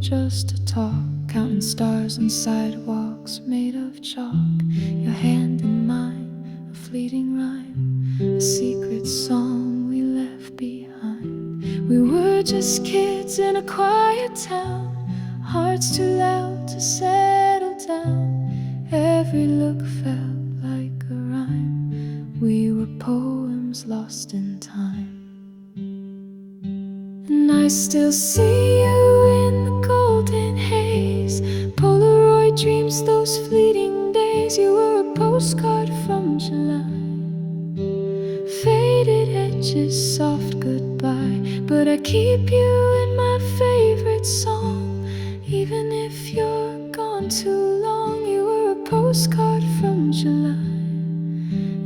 just to talk, counting stars on sidewalks made of chalk. Your hand in mine, a fleeting rhyme, a secret song we left behind. We were just kids in a quiet town, hearts too loud to settle down. Every look felt like a rhyme. We were poems lost in time. And I still see you in the golden haze, Polaroid dreams, those fleeting days. You were a postcard from July, faded edges, soft goodbye. But I keep you in my favorite song, even if you're gone too long. You were a postcard from July,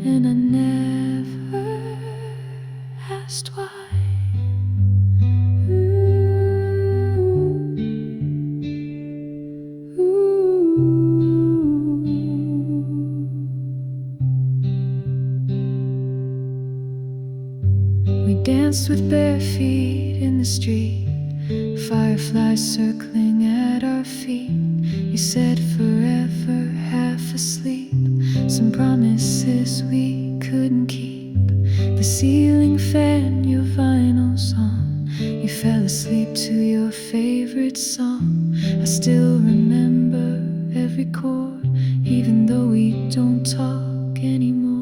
and I never asked why. We danced with bare feet in the street, fireflies circling at our feet. You said forever, half asleep, some promises we couldn't keep. The ceiling fan, your vinyl's on. You fell asleep to your favorite song. I still remember every chord, even though we don't talk anymore.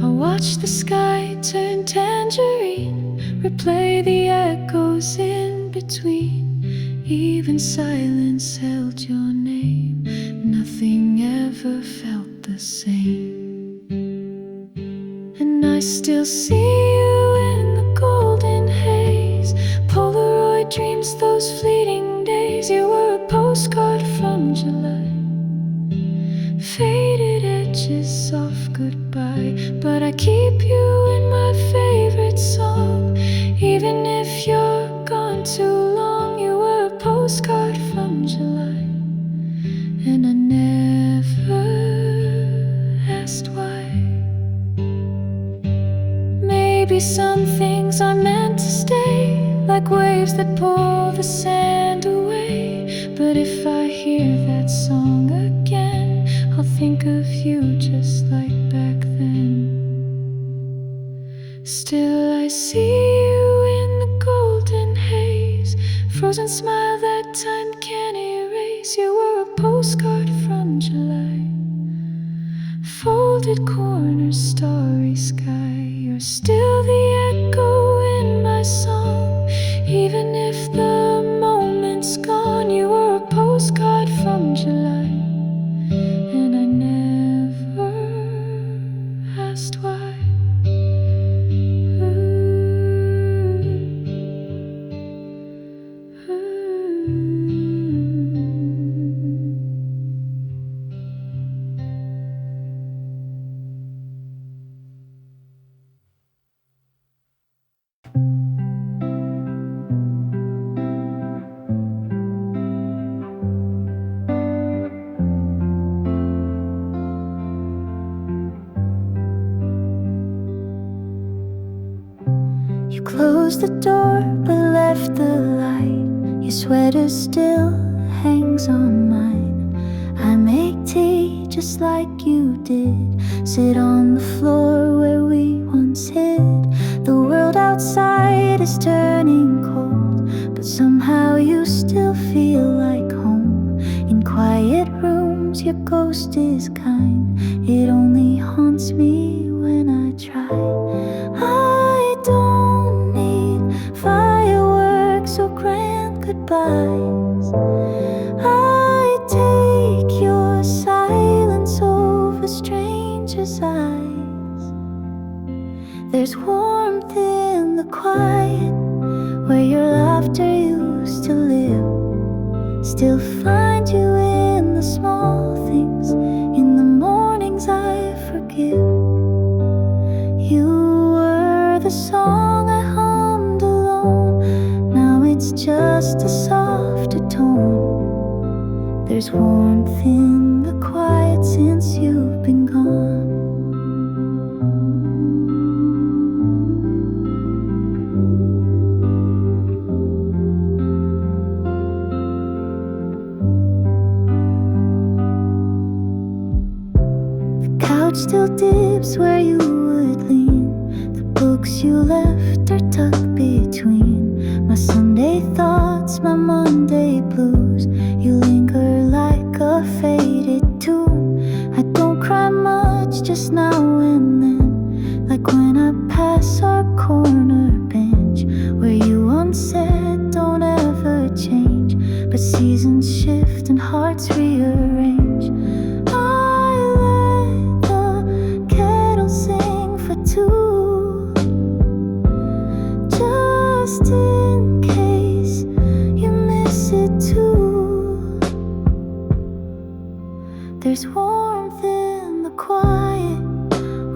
I watch the sky turn tangerine, replay the echoes in between. Even silence held your name, nothing ever felt the same. And I still see you in the golden haze, Polaroid dreams, those fleeting days. You were a postcard from July, faded edges, soft goodbye. But I keep you in my favorite song, even if you're gone too long. You were a postcard from July, and I never asked why. Maybe some things are meant to stay, like waves that pull the sand away. But if I hear that song again, I'll think of you just like back then. Still I see you in the golden haze, frozen smile that time can't erase. You were a postcard from July, folded corners, starry sky. You're still the echo in my song, even if the moment's gone. You were a postcard from July, and I never asked why. You closed the door but left the light. Your sweater still hangs on mine. I make tea just like you did, sit on the floor where we once hid. The world outside is turning cold, but somehow you still feel like home. In quiet rooms your ghost is kind, it only haunts me when I try. I don't need fireworks or grand goodbyes. I take your silence over strangers' eyes. There's warmth in the quiet, where your laughter used to live. Still find you in the small things, in the mornings I forgive. You were the song I hummed alone, now it's just a softer tone. There's warmth in the quiet since you've been gone. couch still dips where you would lean. The books you left are tucked between my Sunday thoughts, my Monday blues. You linger like a faded tune. I don't cry much, just now and then, like when I pass our corner bench, where you once said don't ever change. But seasons shift and hearts rearrange. I let the kettle sing for two, just in case you miss it too. There's warmth in the quiet,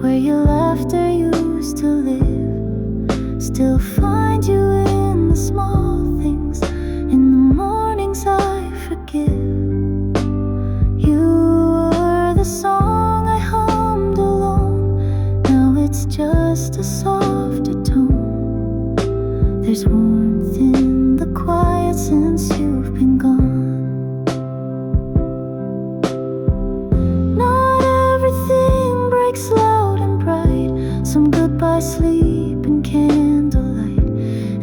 where your laughter used to live. Still find you in the small things, in the mornings I forgive. You were the song I hummed alone, now it's just a softer tone. There's warmth in the quiet since you've been gone. Not everything breaks loud and bright. Some goodbye sleep in candlelight.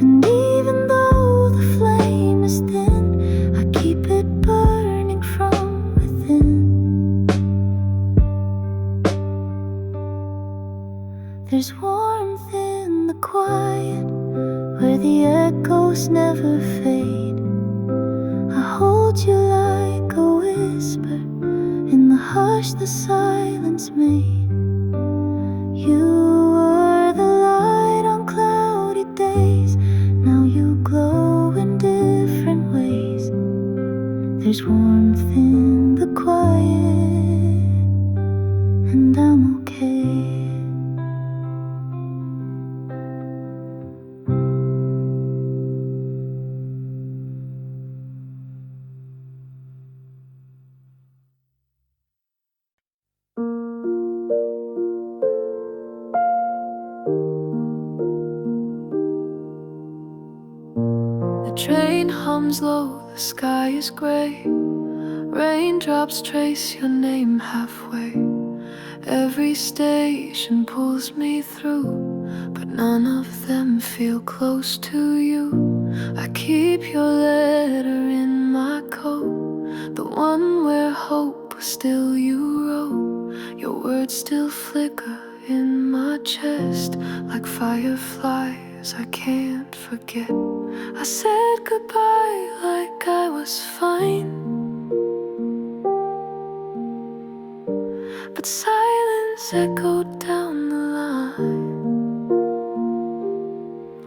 And even though the flame is thin, I keep it burning from within. There's warmth in the quiet, where the echoes never fade. I hold you like a whisper in the hush the silence made. You were the light on cloudy days, now you glow in different ways. There's warmth in the quiet, and I'm okay. The train hums low, the sky is gray. Raindrops trace your name halfway. Every station pulls me through, but none of them feel close to you. I keep your letter in my coat, the one where hope was still you wrote. Your words still flicker in my chest like fireflies I can't forget. I said goodbye like I was fine, but silence echoed down the line.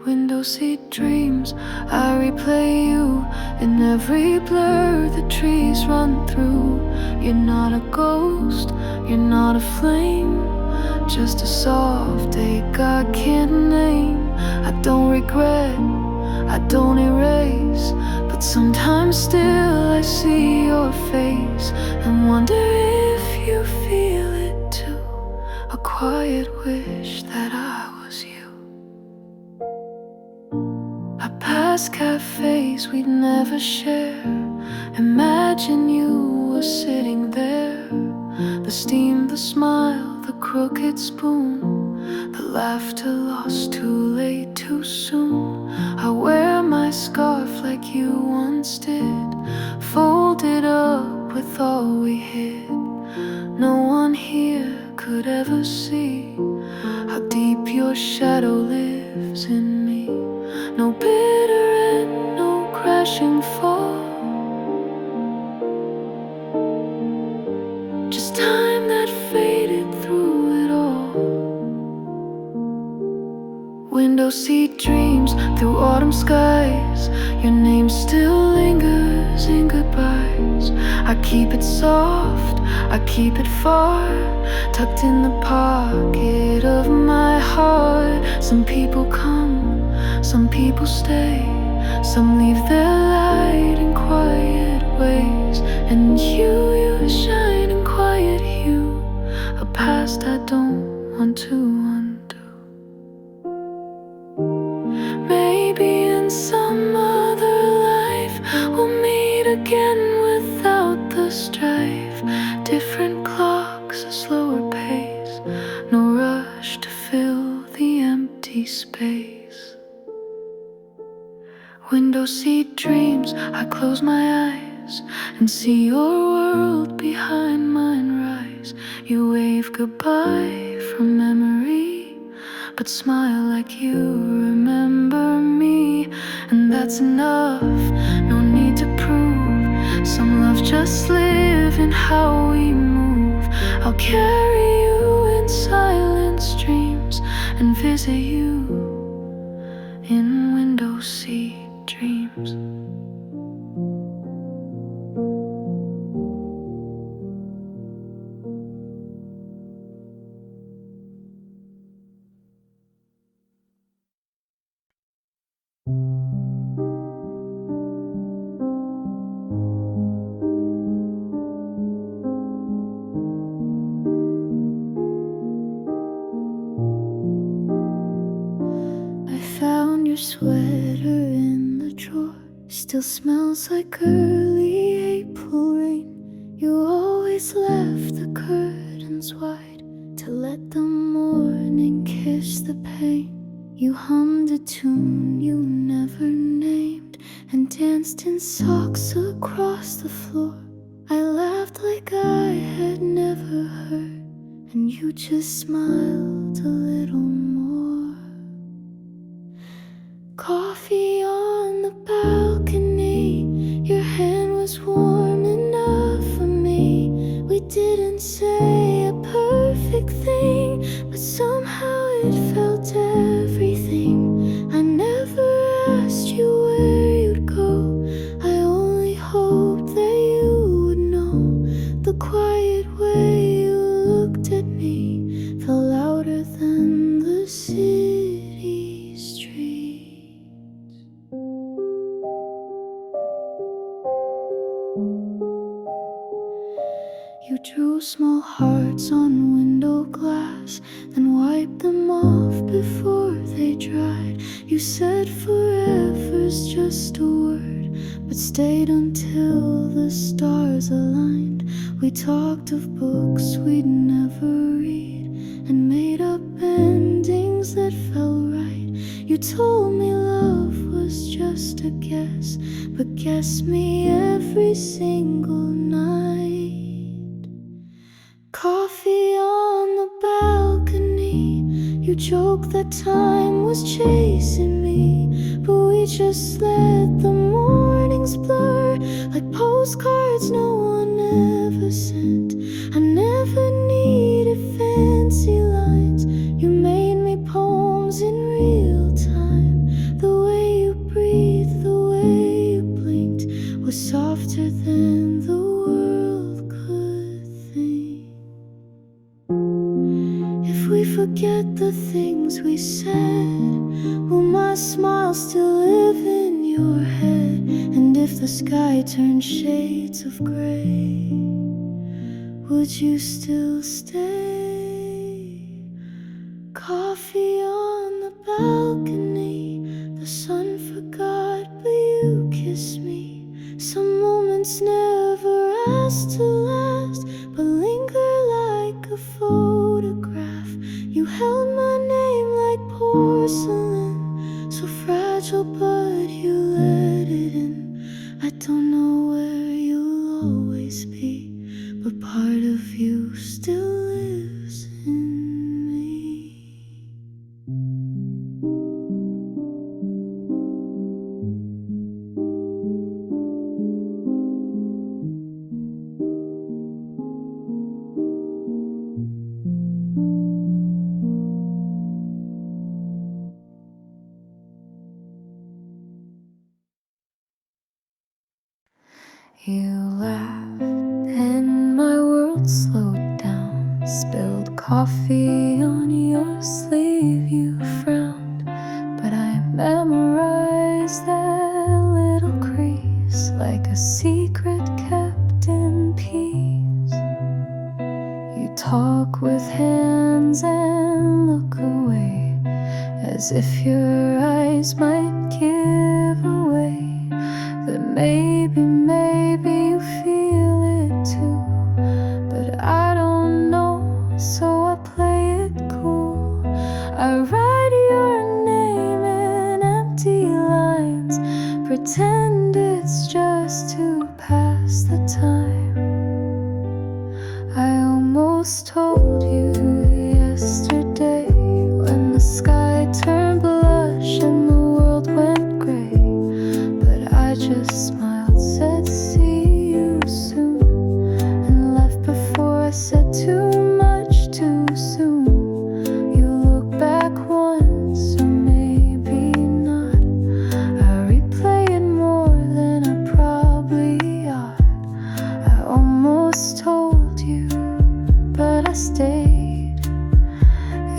Window seat dreams, I replay you in every blur the trees run through. You're not a ghost, you're not a flame, just a soft ache I can't name. I don't regret, I don't erase, but sometimes still I see your face and wonder if you feel it too. A quiet wish that I was you. I pass cafes we'd never share. Imagine you were sitting there. The steam, the smile, the crooked spoon, the laughter lost too late, too soon. I wear my scarf like you once did, folded up with all we hid. No one here could ever see how deep your shadow lives in me. No bitter end, no crashing fall, just time that faded through it all. Window seat dreams through autumn skies, your name still lingers in goodbyes. I keep it soft, I keep it far, tucked in the pocket of my heart. Some people come, some people stay, some leave their light in quiet ways. And you shine in quiet hue, a past I don't want to undo. Maybe in some other life we'll meet again without the strife. Different clocks, a slower pace, I close my eyes and see your world behind mine rise. You wave goodbye from memory, but smile like you remember me. And that's enough, no need to prove. Some love just live in how we move. I'll carry you in silent streams and visit you in window seat dreams. Found your sweater in the drawer. Still smells like early April rain. You always left the curtains wide to let the morning kiss the pain. You hummed a tune you never named and danced in socks across the floor. I laughed like I had never heard, and you just smiled a little more. Coffee on the balcony, your hand was warm enough for me. We didn't say a perfect thing, but somehow it felt everything. I never asked you where you'd go, I only hoped that you would know. The quiet way you looked at me felt louder than the city street. You drew small hearts on window glass, then wiped them off before they dried. You said forever's just a word, but stayed until the stars aligned. We talked of books we'd never read and made up endings that felt right. You told me love was just a guess, but guessed me every single night. Coffee on the balcony, you joked that time was chasing me, but we just let the mornings blur like postcards no one ever sent. I never needed fancy lines, you made me poems in real time. The way you breathed, the way you blinked was softer than the world could think. If we forget the things we said, will my smile still live in your head? And if the sky turned shades of gray, would you still stay? Coffee on the balcony, the sun forgot but you kissed me. Some moments never asked to last, but linger like a photograph. You held my name like porcelain, so fragile but you let it in. I don't know where you'll always be, but part of you still lives in me. You laughed and my world slowed down. Spilled coffee on your sleeve, you frowned, but I memorized that little crease like a secret kept in peace. You talk with hands and look away, as if your eyes might give away that maybe you feel it too. But I don't know, so I play it cool. I write your name in empty lines, pretend it's just miss the time I almost told you yesterday, when the sky turned blush and the world went gray. But I just smiled, said see you soon, and left before I said too much too soon. You look back once, or maybe not. I replay it more than I probably ought. I almost told you, but I stayed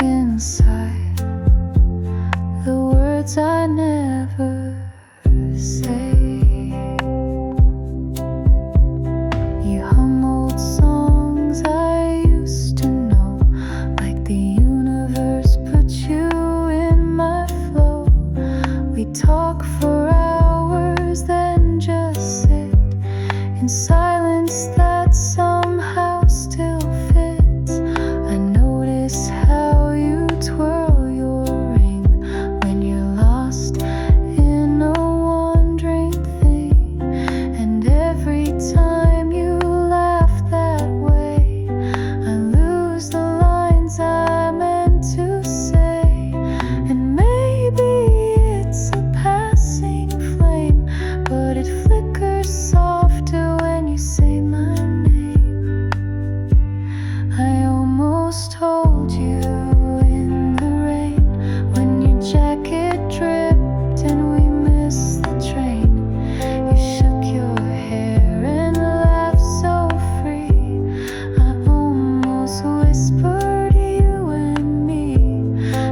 inside the words I never say. You hum old songs I used to know, like the universe put you in my flow. We talk for hours, then just sit in silence that somehow still fits. I notice how you twirl your ring when you're lost in a wandering thing. And every time you laugh that way, I lose the lines I meant to say. And maybe it's a passing flame, but it flickers softer when you say my name. I almost told you in the rain, when your jacket dripped and we missed the train. You shook your hair and laughed so free. I almost whispered you and me,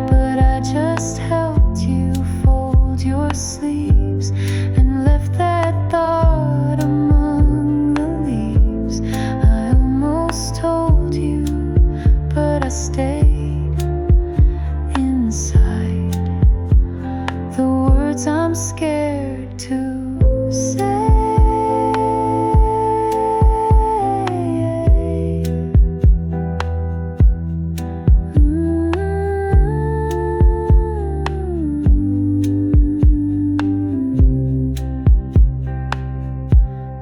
but I just helped you fold your sleeves and left that thought among the leaves. I almost told you, but I stayed inside the words I'm scared to say.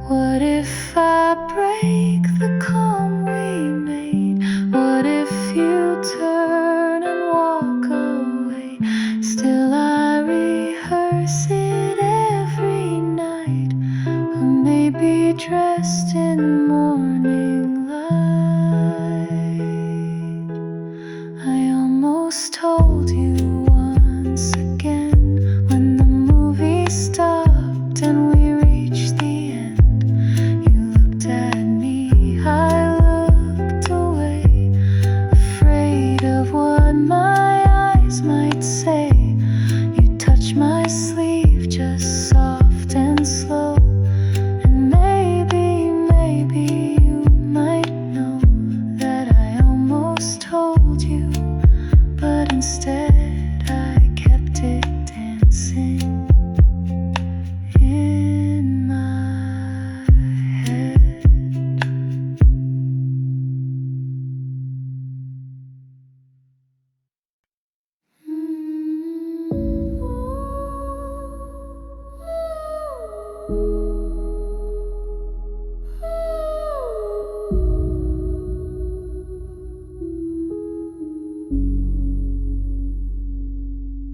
What if I break the calm we made? What if you turn and walk away? Still I rehearse it every night, or maybe dressed in morning light. I almost told you once again, when the movie stopped and we reached the end. You looked at me, I looked away, afraid of what my eyes might say. You touched my sleeve just soft and slow, and maybe you might know that I almost told you, but instead I kept it dancing in my head.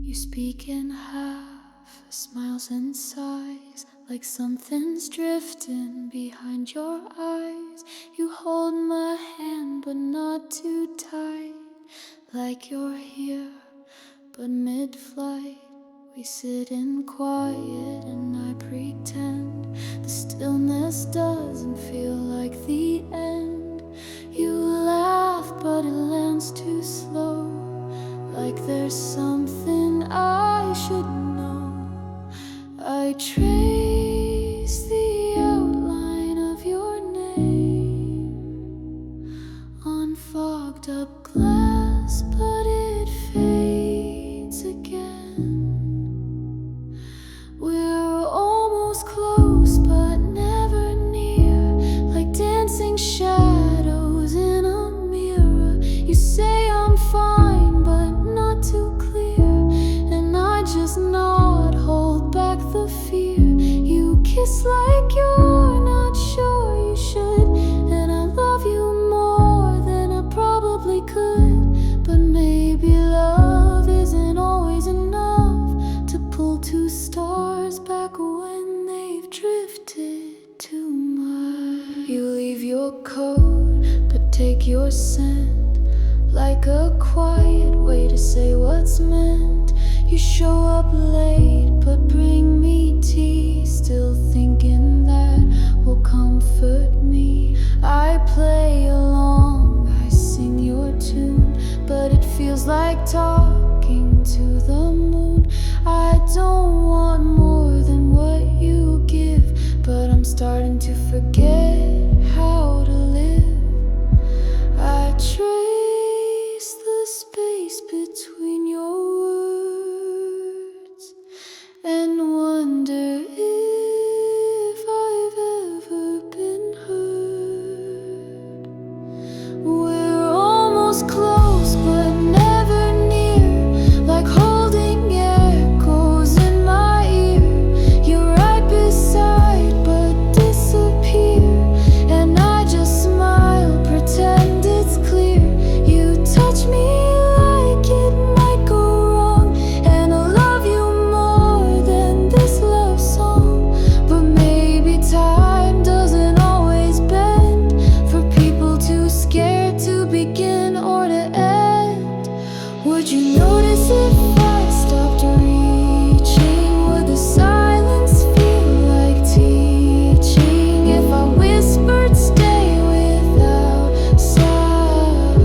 You speak in half, smiles and sighs, like something's drifting behind your eyes. You hold my hand but not too tight, like you're here but mid-flight. We sit in quiet and I pretend the stillness doesn't feel like the end. You laugh but it lands too slow, like there's something I should know. I trace the outline of your name on fogged up glass, but it fades again. We're almost close but never near, like dancing shadows in a mirror. You say I'm fine but not too clear, and I just nod, hold back the fear. You leave your coat, but take your scent, like a quiet way to say what's meant. You show up late, but bring me tea, still thinking that will comfort me. I play along, I sing your tune, but it feels like talking to the moon. I don't want more than what you give, but I'm starting to forget how to live. I trace the space between your words and wonder if I've ever been heard. We're almost close, but never near, like holding echoes in my ear. You're right beside, but disappear, and I just smile, pretend it's clear. You touch me like it might go wrong, and I love you more than this love song. But maybe time doesn't always bend for people too scared to begin or to end. Would you notice if I stopped reaching? Would the silence feel like teaching? If I whispered stay without sound,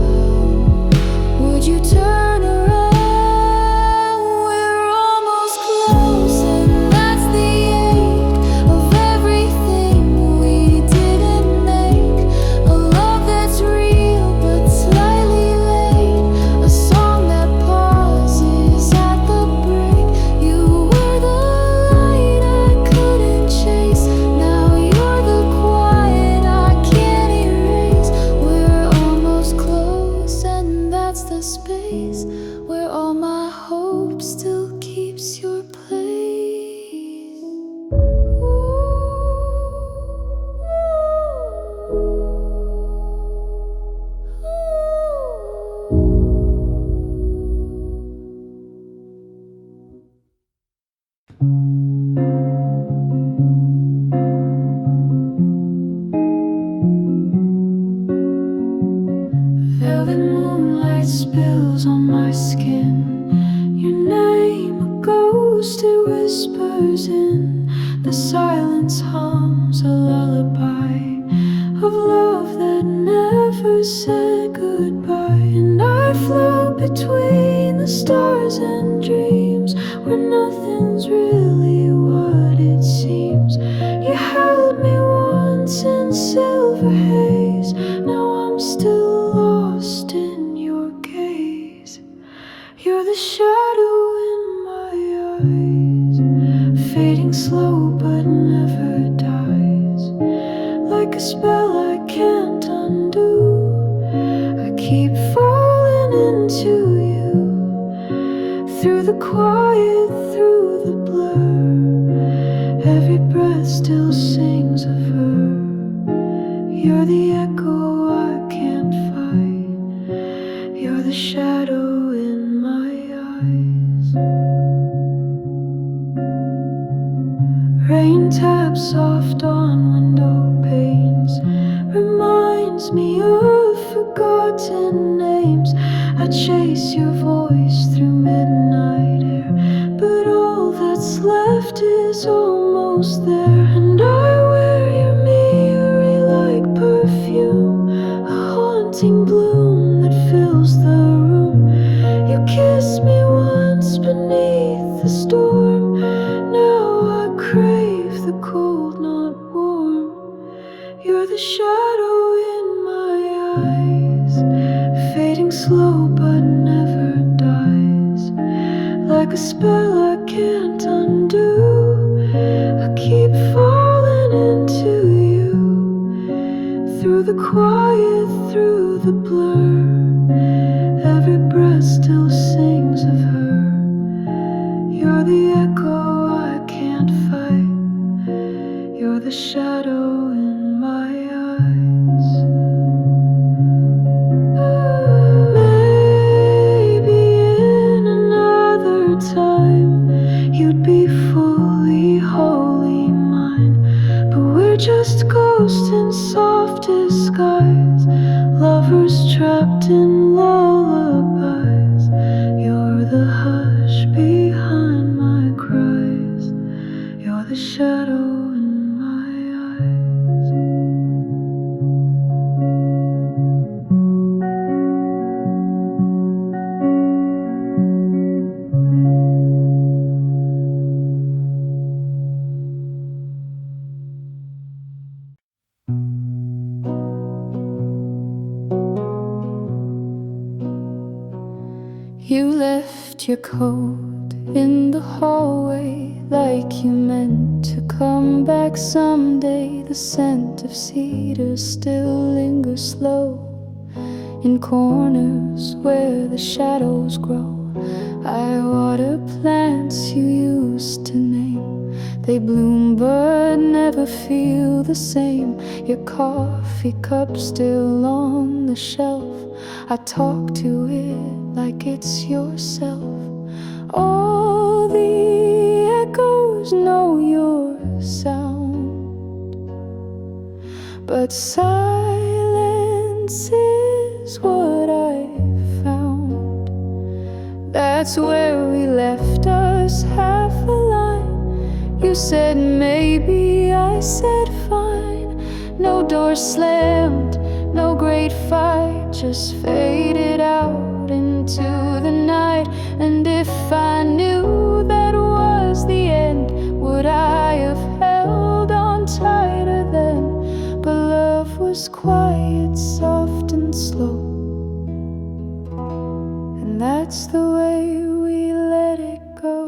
would you turn around? We're almost close, and that's the ache of everything we didn't make. A love that's real but slightly late, a song that pauses at the break. You were the light I couldn't chase, now you're the quiet I can't erase. We're almost close, and that's the space where all my hope still keeps your place. Velvet moonlight spills on my skin. Your name, a ghost, it whispers in. The silence hums a lullaby of love that never said goodbye. And I float between the stars and dreams, where nothing's really what it seems. You held me once in silver haze, now I'm still lost in your gaze. You're the shadow in my eyes, fading slow but never dies. Like a spell I can't undo, I keep falling into you. Through the quiet, through the blur, every breath still sings of her. You're the echo I can't fight, you're the shadow in my eyes. Rain taps soft on window panes, reminds me of forgotten names. I chase your voice through midnight air, but all that's left is almost there. And I wear your mirror like perfume, a haunting bloom that fills the room. You kissed me once beneath the storm, now I crave the cold, not warm. You're the shadow in my eyes, fading slow but never dies. Like a spell I can't undo, I keep falling into you. Through the quiet, through the blur, every breath still sings of her. You're the echo I can't fight, you're the shadow in my eyes. Maybe in another time you'd be fully wholly mine, but we're just ghost in soft disguise, lovers trapped in lullabies. You're the hush behind my cries, you're the shadow in my eyes. You left your coat in the hallway like you meant to come back someday. The scent of cedar still lingers slow in corners where the shadows grow. I water plants you used to name. They bloom but never feel the same. Your coffee cup still on the shelf. I talk to it like it's yourself. All the echoes know your sound, but silence is what I found. That's where we left us, half a line. You said maybe, I said fine. No door slammed, no great fight, just faded out into the night. And if I knew that was the end, would I have held on tighter then? But love was quiet, soft and slow, and that's the way we let it go.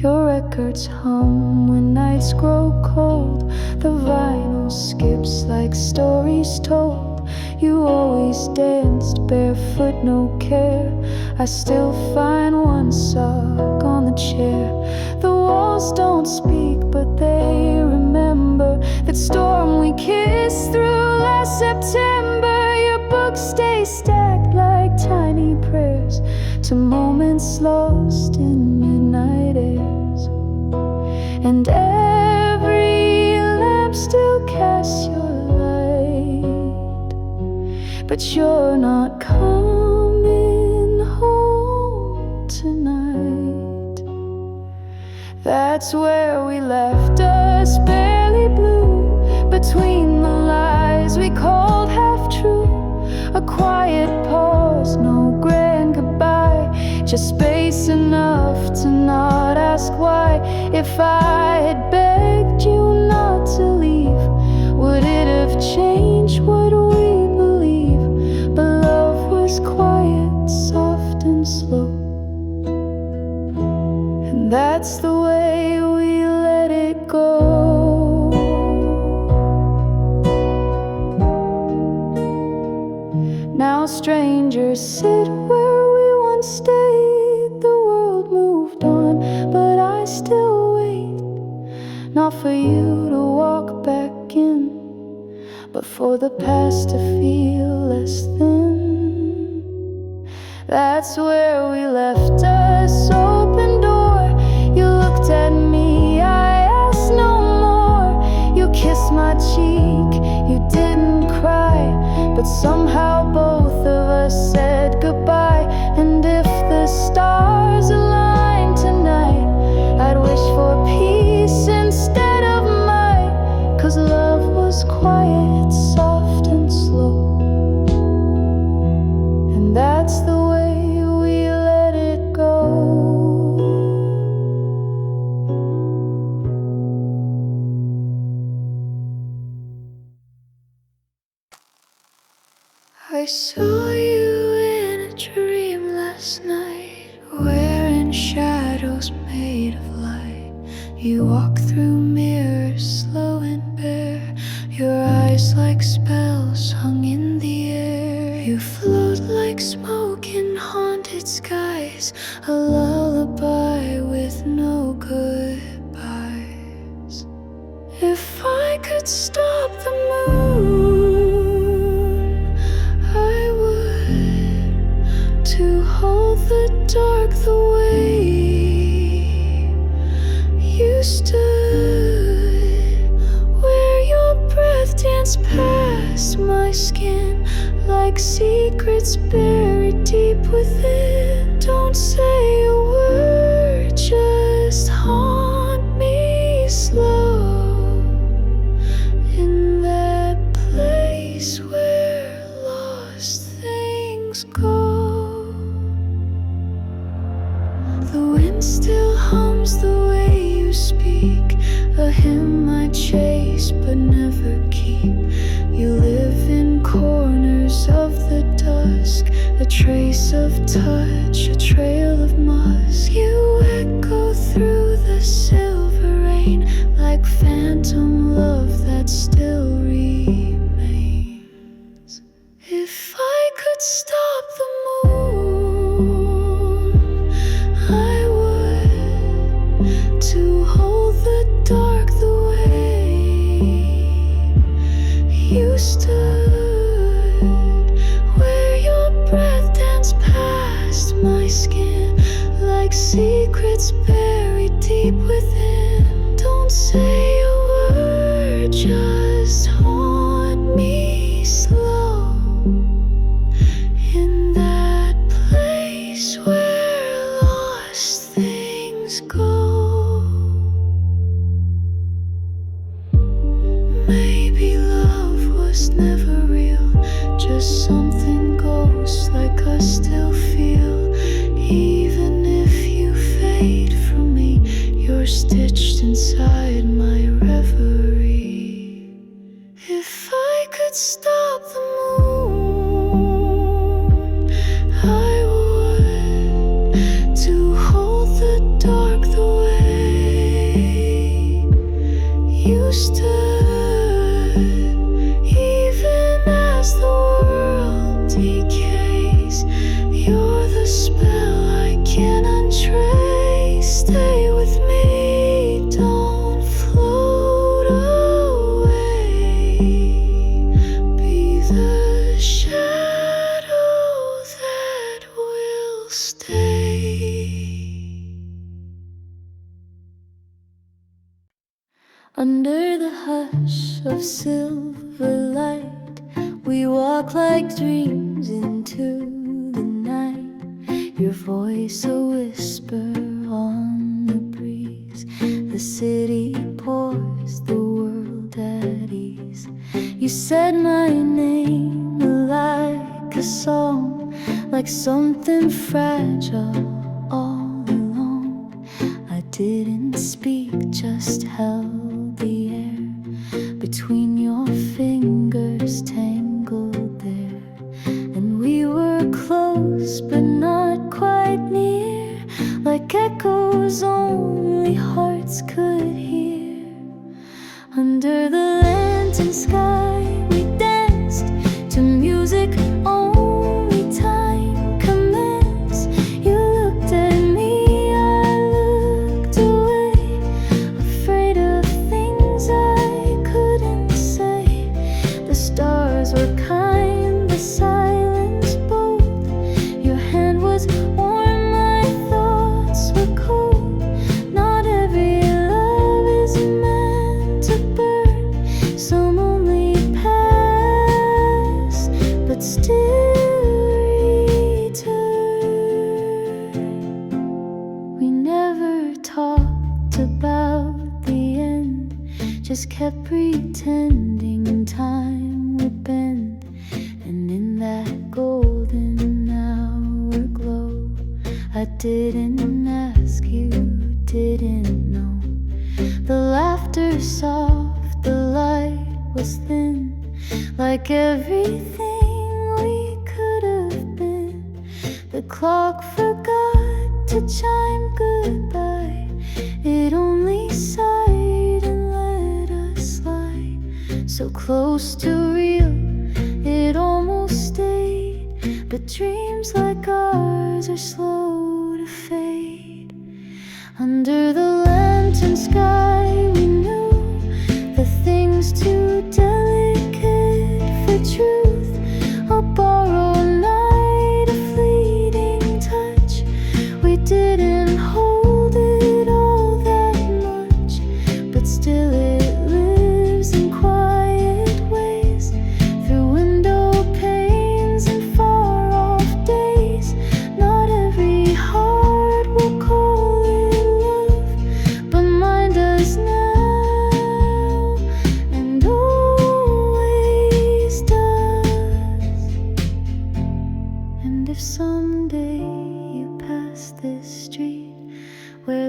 Your records hum when nights grow cold. The vinyl skips like stories told. You always danced barefoot, no care. I still find one sock on the chair. The walls don't speak, but they remember that storm we kissed through last September. Your books stay stacked like tiny prayers to moments lost in midnight airs. And every lamp still casts your light, but you're not coming home tonight. That's where we left us, barely blue, between the lies we called half true. A quiet pause, no grand goodbye, just space enough to not ask why. If I had begged you not to leave, would it have changed what we believe? But love was quiet, soft and slow, and that's the way we let it go. Now strangers sit where we once stayed. The world moved on, but I still wait. Not for you to walk back in, but for the past to feel less thin. That's where we left us, open door. You looked at me, I asked no more. You kissed my cheek, you didn't cry, but somehow both of us said goodbye. And if the stars align tonight, I'd wish for peace instead of might. 'Cause love was quiet, soft and slow, and that's the way we let it go. I saw you in a dream last night, wearing shadows made of light. You walk through mirrors, slow and bare, your eyes like spells hung in the air. You float like smoke in haunted skies, a lullaby with no goodbyes. If I could stop the moon, I would, to hold the dark the way You stood where your breath danced past my skin, like secrets buried deep within. Don't say a word, just haunt me slow, in that place where lost things go. The wind still hums the way you speak, a hymn I chase but never keep. You live in corners of the dusk, a trace of touch, a trail of musk. You echo through the silver rain, like phantom love that still remains. If I could stop the moon, I would, to hold the dark the way you stood, where your breath danced past my skin, like secrets buried deep within. Don't say a word, just haunt me slow, in that place where lost things go. Maybe love was never real, just something ghosts like us still feel. Even if you fade from me, you're stitched inside my reverie. If I could stop the moon, I would, to hold the dark the way you stood, even as the world decays. You're the spell I can't untrace. Stay with me, don't float away. Be the shadow that will stay. Under the hush of silver light, we walk like dreams into the night. Your voice a whisper on the breeze. The city pours, the world at ease. You said my name like a song, like something fragile all along. I didn't speak, just held the air between your fingers tangled there. And we were close but not quite near, like echoes only hearts could hear. Under the lantern sky we danced to music only time commands. You looked at me, I looked away, afraid of things I couldn't say. The stars were kind, the silence bold. Your hand was warm, my thoughts were cold. Not every love is meant to burn, some only pass, but still return. We never talked about the end, just kept pretending time would bend. And in that golden hour glow, I didn't ask, you didn't know. The laughter soft, the light was thin, like everything we could have been. The clock forgot to chime goodbye, it only sighed and let us slide. So close to real, it almost stayed. But dreams like ours are slow to fade. Under the lantern sky we knew the things too delicate for truth. A borrowed night, a fleeting touch. We didn't hold it all that much,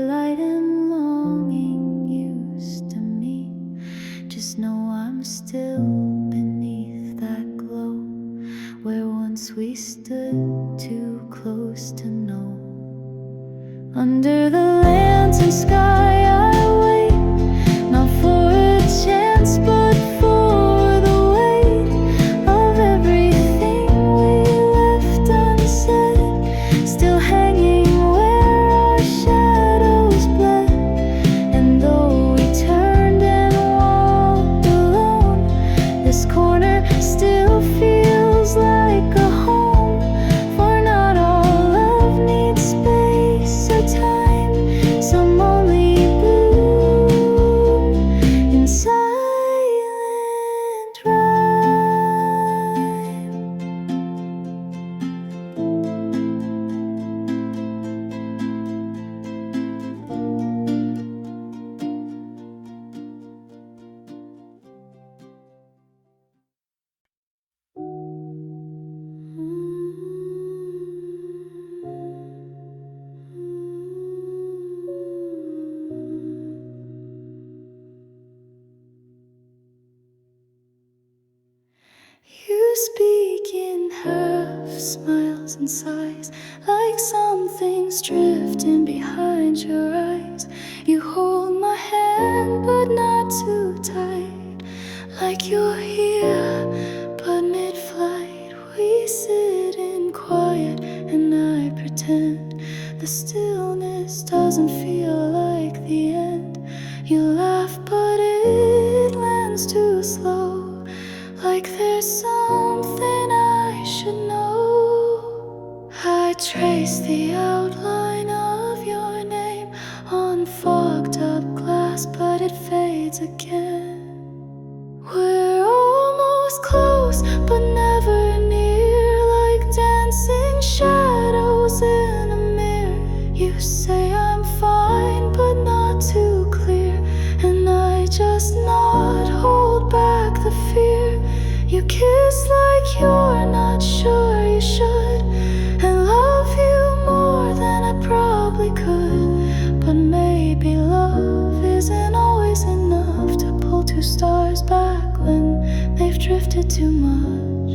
light and longing used to meet. Just know I'm still beneath that glow, where once we stood too close to know. Under the lantern sky I wait, not for a chance but for the weight of everything we left unsaid, still hanging where our shadows bled. And though we turned and walked alone, this corner still feels like a home. For not all love needs space or time, some only bloom in silent rhyme. You speak in half smiles and sighs, like something's drifting behind your eyes. You hold my hand but not too tight, like you're here but mid-flight. We sit in quiet and I pretend the stillness doesn't feel like the end. You laugh but it lands too slow, like there's something I should know. I trace the outline of your name on fogged up glass, but it fades again. We're almost close, but never near, like dancing shadows in a mirror. You say I'm fine, but not too clear, and I just nod, hold back the fear. You kiss like you're not sure you should, and love you more than I probably could. But maybe love isn't always enough to pull two stars back when they've drifted too much.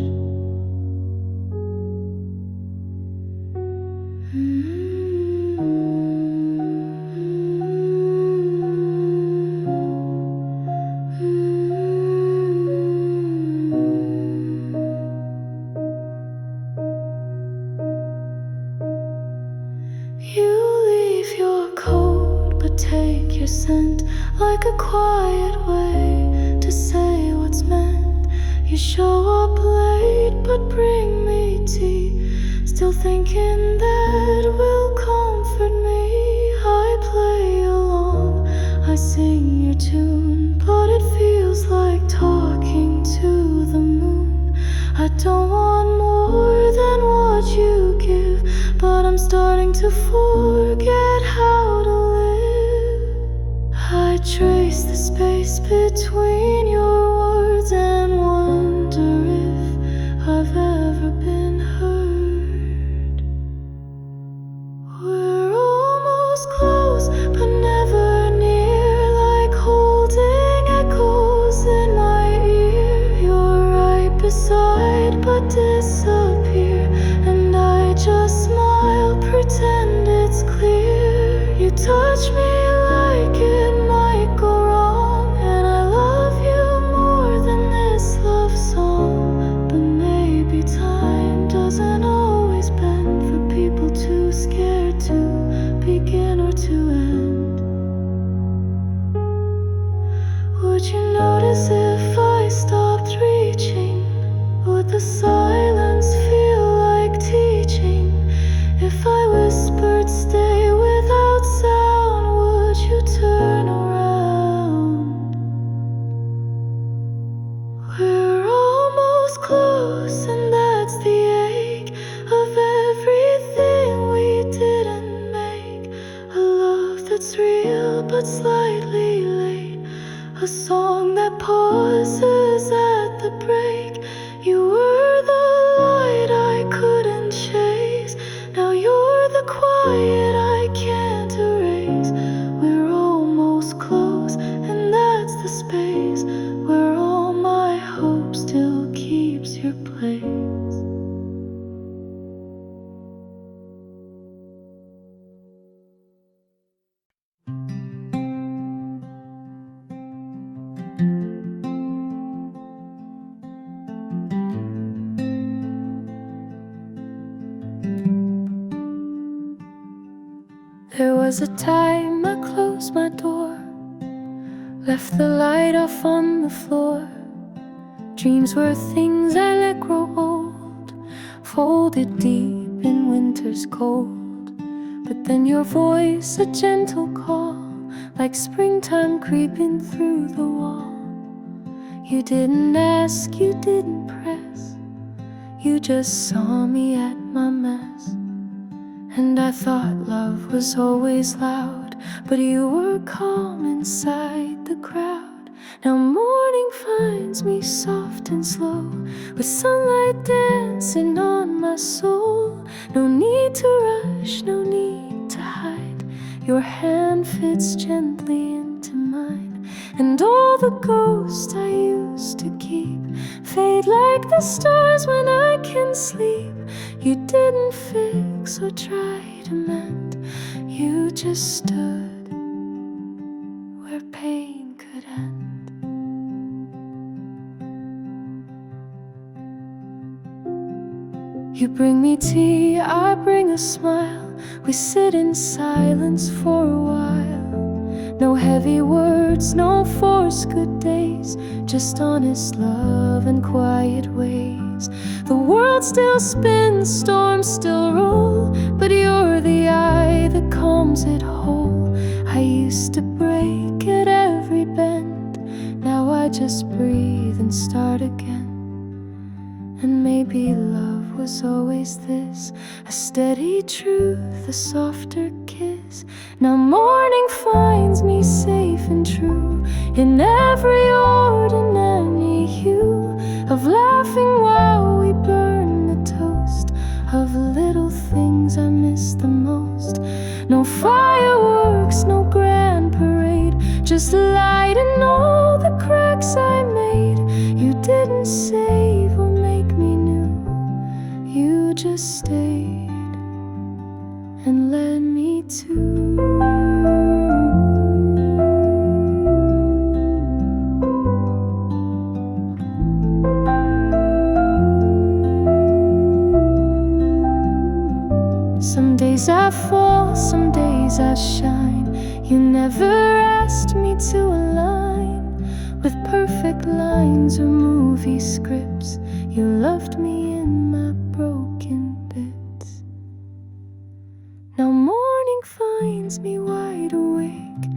You leave your coat but take your scent, like a quiet way to say what's meant. You show up late but bring me tea, still thinking that will comfort me. I play along, I sing your tune, but it feels like talking to the moon. I don't want more than what you give, but I'm starting to forget how to live. I trace the space between your words and wonder if I've ever been heard. We're almost close, but never near, like holding echoes in my ear. You're right beside, but disappear, and I just smile, pretend it's clear. You touch me like it might go wrong, and I love you more than this love song. But maybe time doesn't always bend for people too scared to begin or to end. Would you notice if I stopped reaching? Would the silence feel like teaching? If I whispered stay without sound, would you turn around? We're almost close, and that's the ache of everything we didn't make. A love that's real but slightly late, a song that pauses at the break. You were the light I couldn't chase, now you're the quiet I can't erase. was a time I closed my door, left the light off on the floor. Dreams were things I let grow old, folded deep in winter's cold. But then your voice, a gentle call, like springtime creeping through the wall. You didn't ask, you didn't press, you just saw me at my mess. And I thought love was always loud, but you were calm inside the crowd. Now morning finds me soft and slow, with sunlight dancing on my soul. No need to rush, no need to hide, your hand fits gently into mine. And all the ghosts I used to keep fade like the stars when I can sleep. You didn't fix or try to mend, you just stood where pain could end. You bring me tea, I bring a smile. We sit in silence for a while. No heavy words, no forced good days, just honest love and quiet ways. The world still spins, storms still roll, but you're the eye that calms it whole. I used to break at every bend, now I just breathe and start again. And maybe love was always this, a steady truth, a softer kiss. Now morning finds me safe and true, in every ordinary hue of laughing while we burn the toast of little things I miss the most. No fireworks, no grand parade, just light in all the cracks I made. You didn't save or make me new, you just stayed and led me to. Some days I fall, some days I shine. You never asked me to align with perfect lines or movie scripts. You loved me in my broken bits. Now morning finds me wide awake,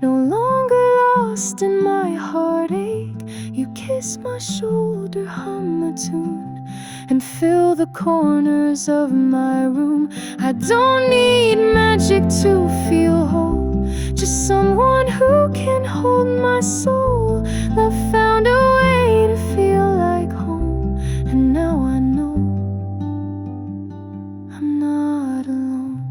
no longer lost in my heartache. You kiss my shoulder, hum a tune, and fill the corners of my room. I don't need magic to feel whole, just someone who can hold my soul. Love found a way to feel like home, and now I know I'm not alone.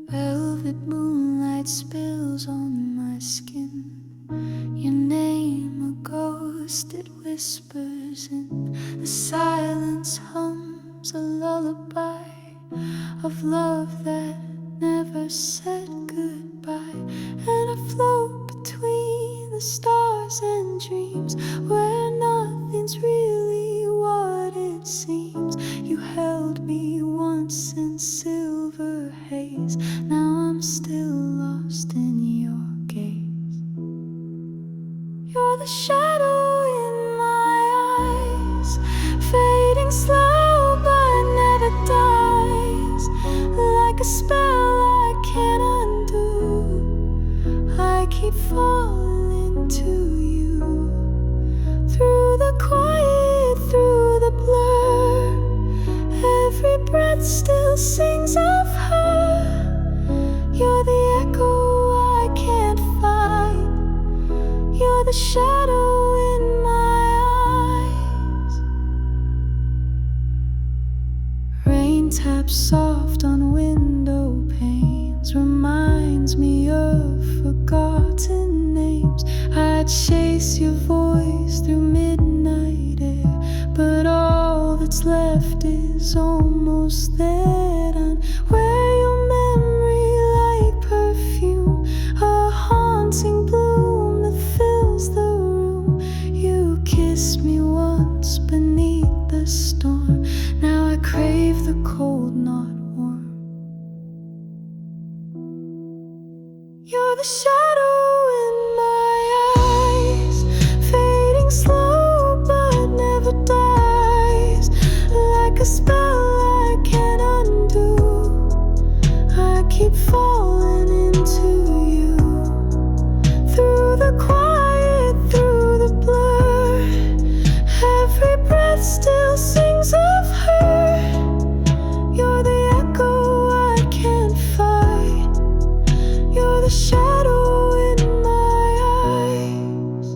Velvet moonlight spills on my skin, your name a ghost, it whispers in the silence, hums a lullaby of love that never said goodbye. And I float between the stars and dreams, where nothing's really what it seems. You held me once in silver haze, now I'm still lost in your gaze. You're the shadow in my eyes, fading slow but never dies, like a spell I can't undo. I keep falling to you, through the quiet, through the blur. Every breath still sings taps soft on window panes reminds me of forgotten names. I chase your voice through midnight air, but all that's left is almost there. And where your memory like perfume, a haunting bloom that fills the room. You kissed me once beneath the storm. Now I crave the cold, not warm. You're the shadow in my eyes, fading slow but never dies. Like a spell I can't undo, I keep falling into you. Through the quiet, through the blur, every breath still sings of her. You're the echo I can't fight. You're the shadow in my eyes.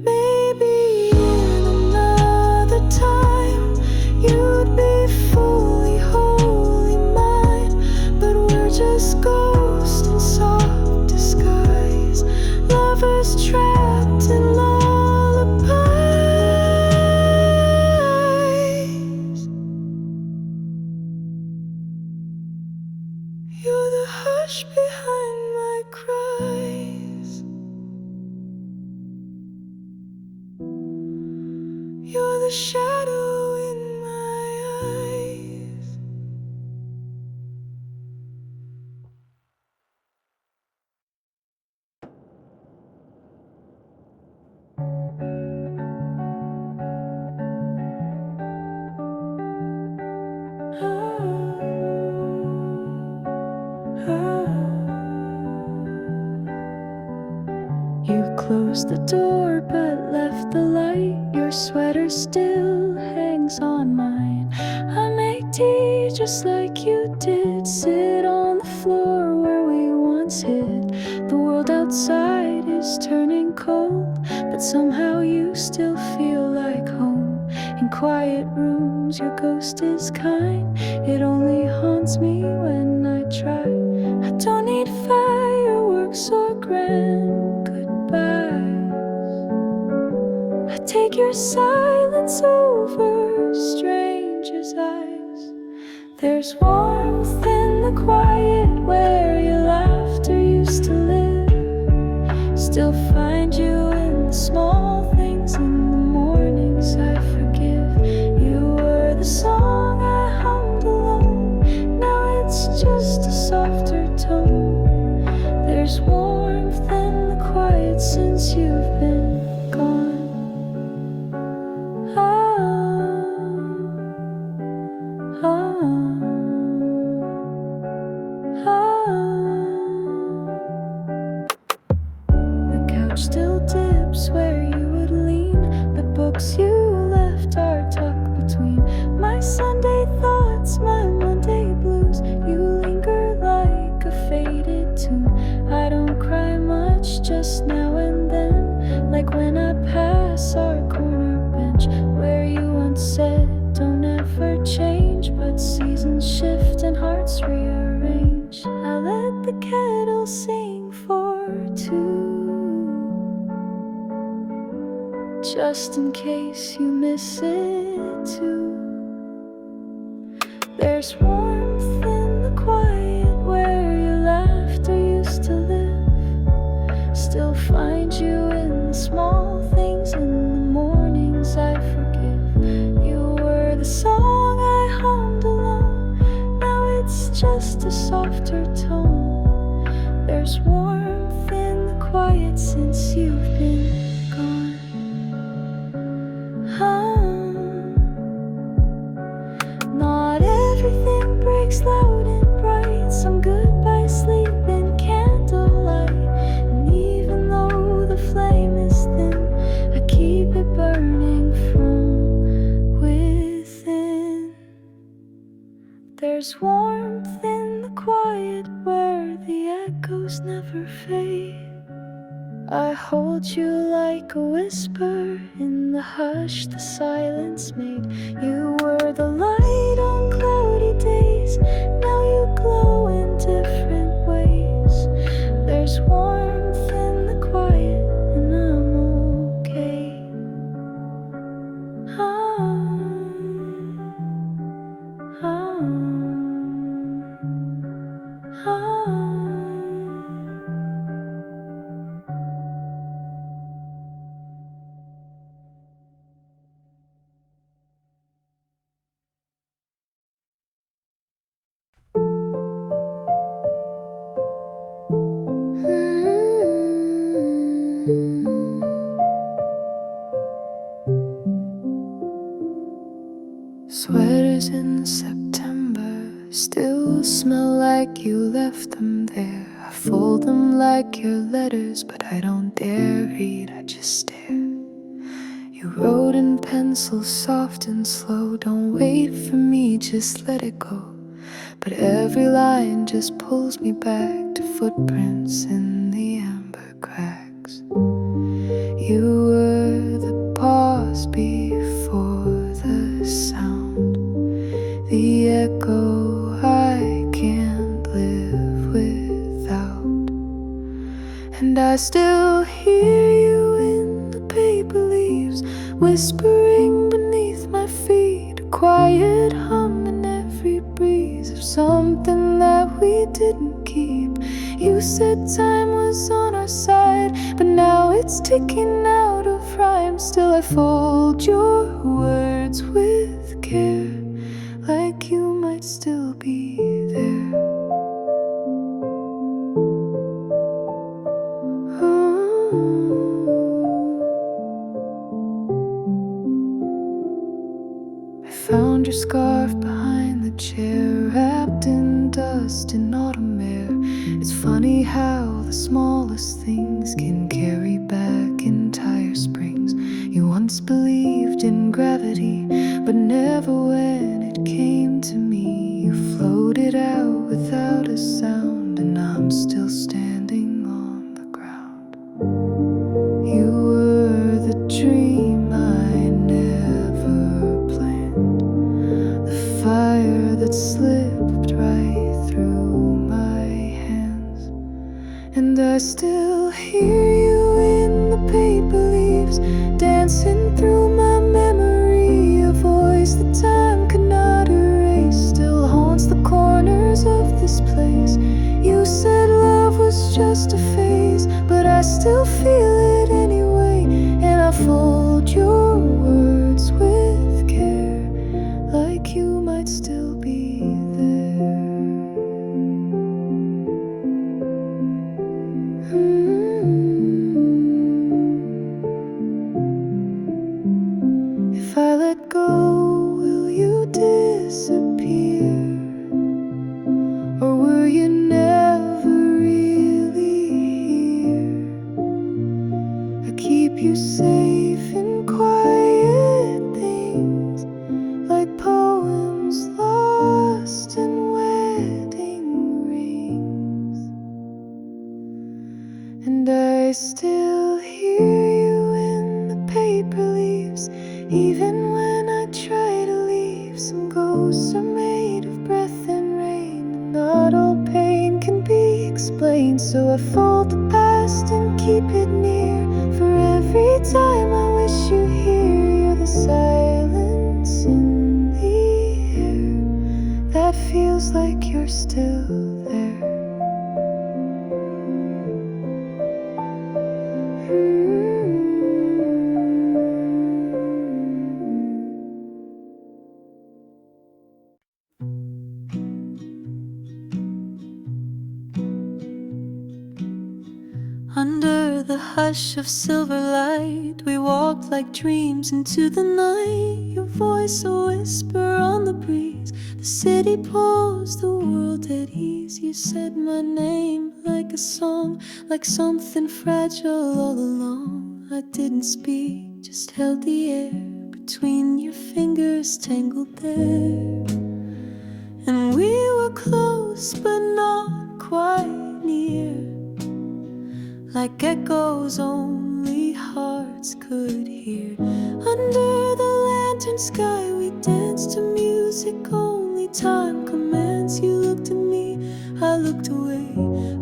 Maybe in another time you'd be fully, wholly mine, but we're just ghosts in soft disguise, lovers trapped in lullabies. You're the hush behind my cries. You're the shadow in my eyes. You closed the door but left the light. Your sweater still hangs on mine. I make tea just like you did, sit on the floor where we once hid. The world outside is turning cold, but somehow you still feel like home. In quiet rooms your ghost is kind. It only haunts me when I try. I don't need fireworks or grand goodbyes. I take your silence over strangers' eyes. There's warmth in the quiet where your laughter used to live. Still find you in the small things, in the mornings I forgive. You were the song I hummed alone, now it's just a softer tone. There's warmth in the quiet since you've been gone. The couch still dips where you would lean. The books you left are tucked between my Sunday thoughts, my Monday blues. You linger like a faded tune. I don't cry much, just now and then, like when I pass our corner bench where you once said, don't ever change. But seasons shift and hearts rearrange. I let the kettle sing for two, just in case you miss it too. There's warmth in the quiet where your laughter used to live. Still find you in the small things, in the mornings I forgive. You were the song I hummed alone, now it's just a softer tone. There's warmth in the quiet since you've been gone. Not everything breaks loud and bright. Some goodbyes sleep in candlelight. And even though the flame is thin, I keep it burning from within. There's warmth in the quiet where the echoes never fade. I hold you like a whisper in the hush the silence made. You were the light Sweaters in September still smell like you left them there. I fold them like your letters, but I don't dare read, I just stare. You wrote in pencil, soft and slow. Don't wait for me, just let it go. But every line just pulls me back to footprints in the amber cracks. You were the pause before the sound, the echo I can't live without. And I still hear you in the paper leaves, whispering beneath my feet, a quiet hum in every breeze of something that we didn't keep. You said time was on our side, but now it's ticking out of rhyme. Still I fold your words with care, like you might still be there. I found your scarf behind the chair, wrapped in dust in autumn air. It's funny how the smallest things can carry back entire springs. You once believed in gravity, but never when it came to me. You floated out without a sound, and I'm still standing on the ground. You were the dream I never planned, the fire that slipped right through my hands. And I still hear you in the paper leaves, dancing through my memory. A voice that time could not erase still haunts the corners of this place. You said love was just a phase, but I still feel it anyway. And I fold your words with care, like you might still be there. If I let go, will you disappear? Or were you never really here? I keep you safe in quiet things, like poems lost in wedding rings. And I still hear you in the paper leaves, even when I try to leave. Some ghosts are made of breath and rain, and not all pain can be explained. So I fold the past and keep it near, for every time I wish you here. You're the silence in the air that feels like you're still there. Under the hush of silver light, we walked like dreams into the night. Your voice a whisper on the breeze, the city pulls the world at ease. You said my name like a song, like something fragile all along. I didn't speak, just held the air between your fingers tangled there. And we were close but not quite near, like echoes only hearts could hear. Under the lantern sky we danced to music only time commands. You looked at me, I looked away,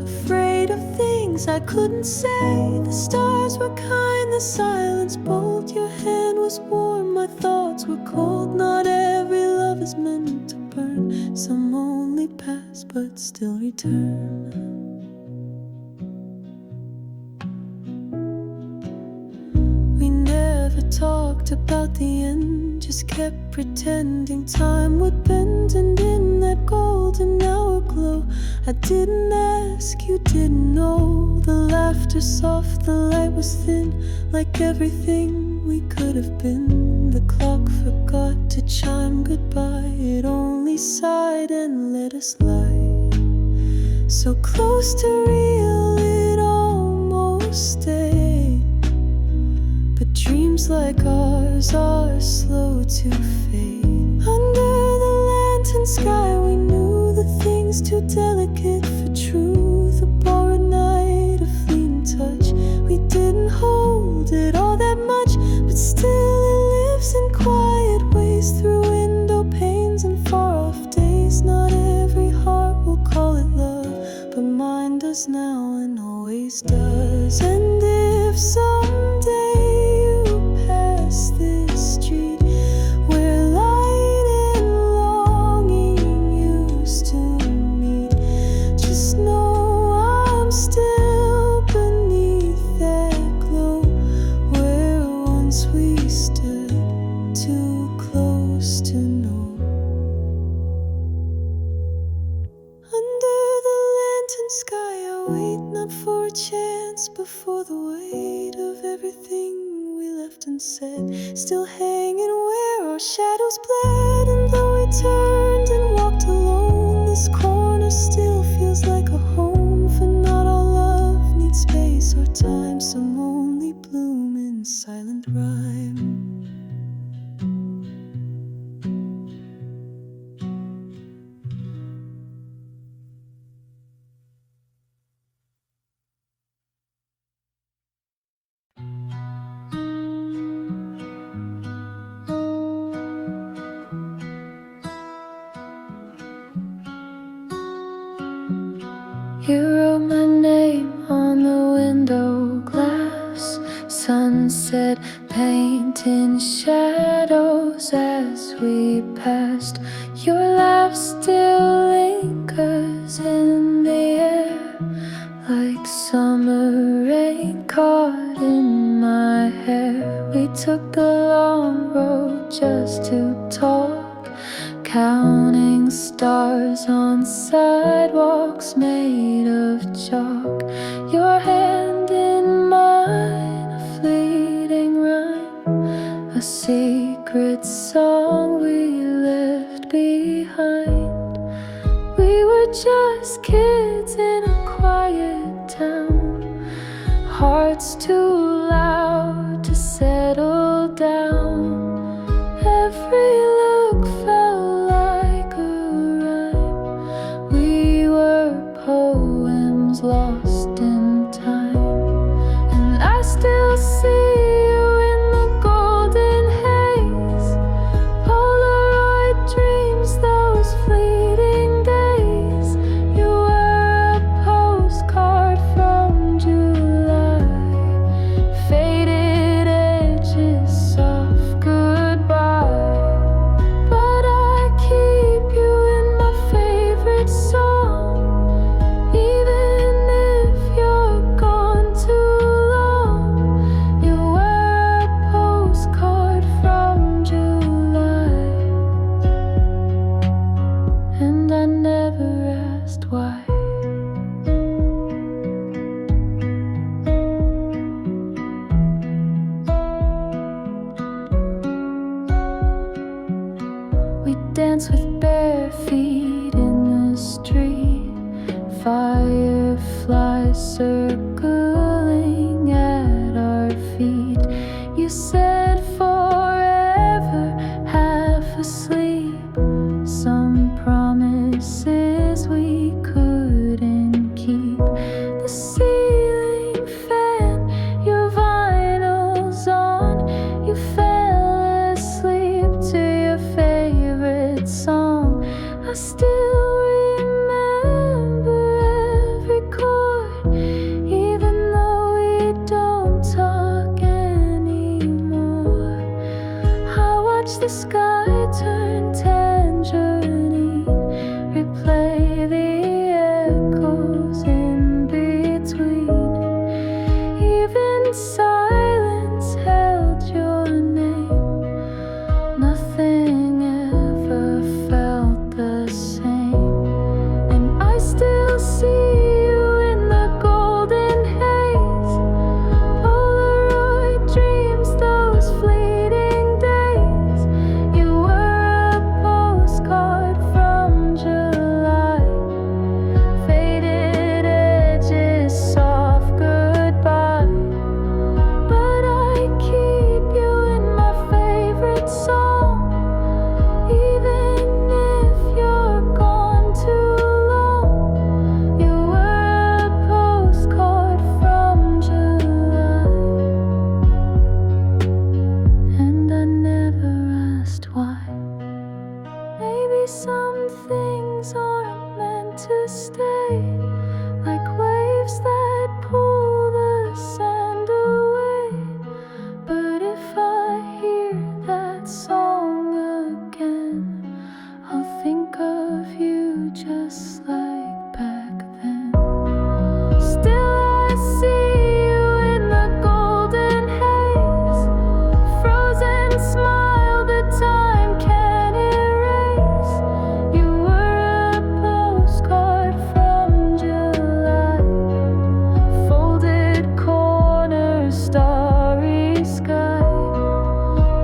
afraid of things I couldn't say. The stars were kind, the silence bold. Your hand was warm, my thoughts were cold. Not every love is meant to burn. Some only pass but still return. We never talked about the end, just kept pretending time would bend. And in that golden hour glow, I didn't ask, you didn't know. The laughter soft, the light was thin, like everything we could have been. The clock forgot to chime goodbye, it only sighed and let us lie. So close to real it almost stayed. But dreams like ours are slow to fade. Under the lantern sky we knew the things too delicate for truth. A borrowed night, a fleeting touch. We didn't hold it all that much, but still it lives in quiet ways, through window panes and far-off days. Not every heart will call it love, but mine does now and always does. And if someday you pass this street where light and longing used to meet, just know I'm still beneath that glow where once we stood too close to know. Under the lantern sky I wait, not for a chance, but for the weight of everything we left unsaid, still hanging where our shadows bled. And though we turned and walked alone, this corner still feels like a home. For not all love needs space or time, some only bloom in silent rhyme. You wrote my name on the window glass. Sunset painting shadows as we passed. Your laugh still lingers in the air, like summer rain caught in my hair. We took the long road just to talk, counting stars on sidewalks made of chalk. Your hand in mine, a fleeting rhyme, a secret song we left behind. We were just kids in a quiet town, hearts too loud to settle down. Every look felt like a rhyme. We were poems lost in time. And I still see you in the golden haze, Polaroid dreams, those fleeting days. You were a postcard from July, faded edges, soft goodbye. But I keep you in my favorite song, even if you're gone too long. You were a postcard from July, and I never asked why. We dance with bare feet in the street, fireflies circling at our feet. You said forever, half asleep, some promises we couldn't keep. The ceiling fan, your vinyl's on, you fell asleep to your favorite song. I still remember every chord, even though we don't talk anymore. How I watch the sky turn tangerine, replay the echoes in between. Even silence held your name. Nothing ever felt the same. And I still see you in the golden haze. Polaroid dreams, those fleeting days. You were a postcard from July. Faded edges, soft goodbye. But I keep you in my favorite song. Even if you're gone too long, you were a postcard from July. And I never asked why. Maybe some things aren't meant to stay, like waves that pull the sand away. But if I hear that song again, I'll think of you just like back then. Still I see you in the golden haze. Frozen smile that time can't erase. You were a postcard from July. Folded corners, starry sky.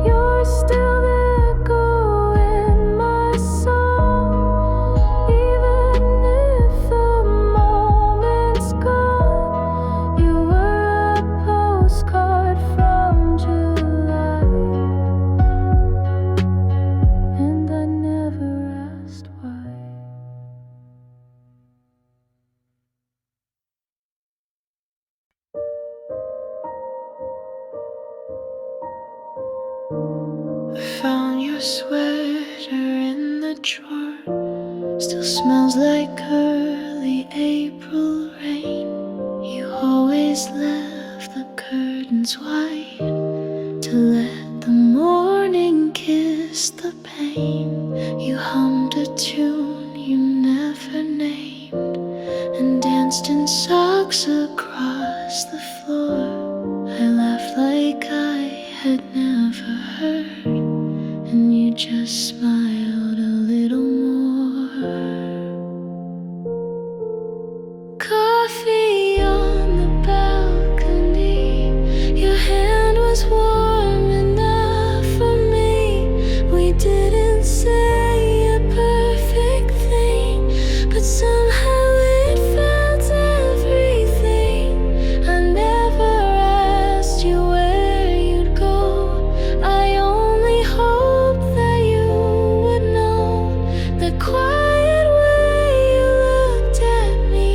You're still the echo in my song. Even if the moment's gone, you were a postcard from July. And I never asked why. I found your sweater in the drawer. Still smells like early April rain. You always left the curtains wide to let the morning kiss the pain. You hummed a tune you never named and danced in socks across the floor. I laughed like I had never heard, and you just smiled a little more. Coffee on the balcony, your hand was warm enough for me. We didn't say a perfect thing, but somehow it felt everything. I never asked you where you'd go. I only hoped that you would know. The quiet way you looked at me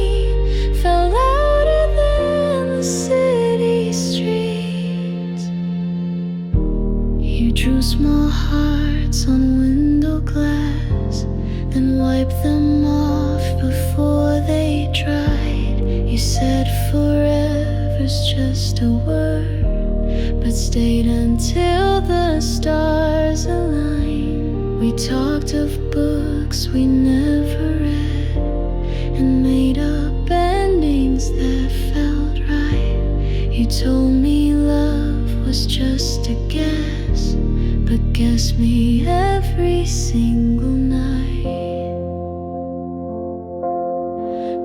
felt louder than the city streets. You drew small hearts on window glass, then wiped them off before they dried. You said forever's just a word, but stayed until the stars aligned. We talked of books we never read and made up endings that felt right. You told me love was just a guess, but guess me every single night.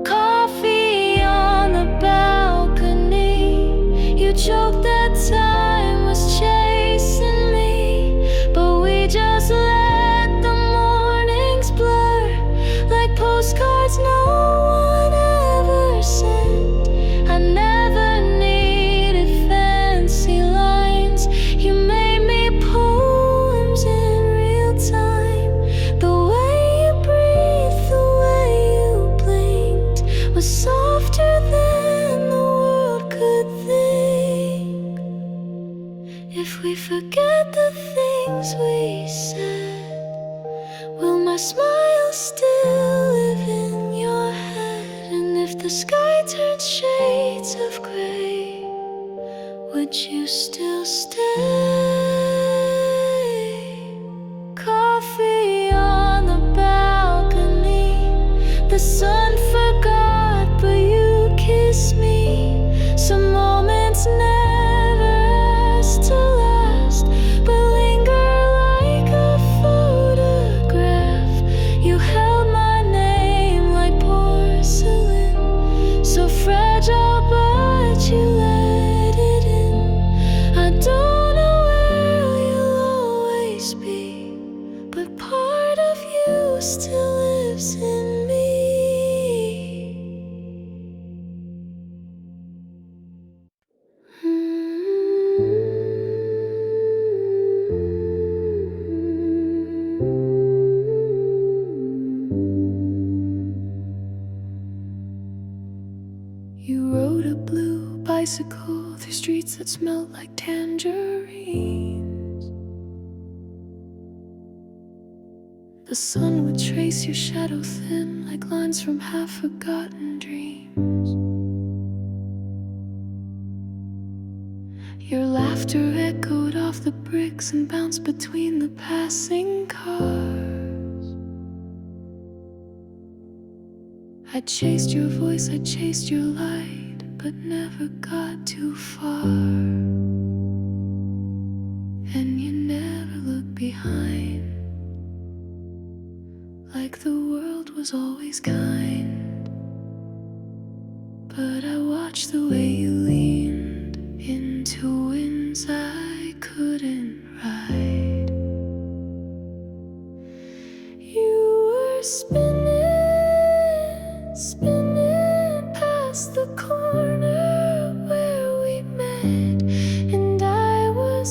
Coffee on the balcony, you joked that time was chasing me, but we just let the mornings blur like postcards no one ever sent. I never needed fancy lines. You made me poems in real time. The way you breathed, the way you blinked was softer than the world could think. If we forget the things we said, will my smile still live in your head? And if the sky turns shades of gray, would you still stay? coffee on the balcony. The sun forgot, but you kissed me. Some moments never asked to last, but linger like a photograph. You held my name like porcelain, so fragile, but you let it in. I don't know where you'll always be, but part of you still lives in me. You rode a blue bicycle through streets that smelled like tangerines. The sun would trace your shadow thin like lines from half-forgotten dreams. Your laughter echoed off the bricks and bounced between the passing cars. I chased your voice, I chased your light, but never got too far. And you never looked behind, like the world was always kind. But I watched the way you leaned into winds I couldn't ride. You were spinning past the corner where we met, and I was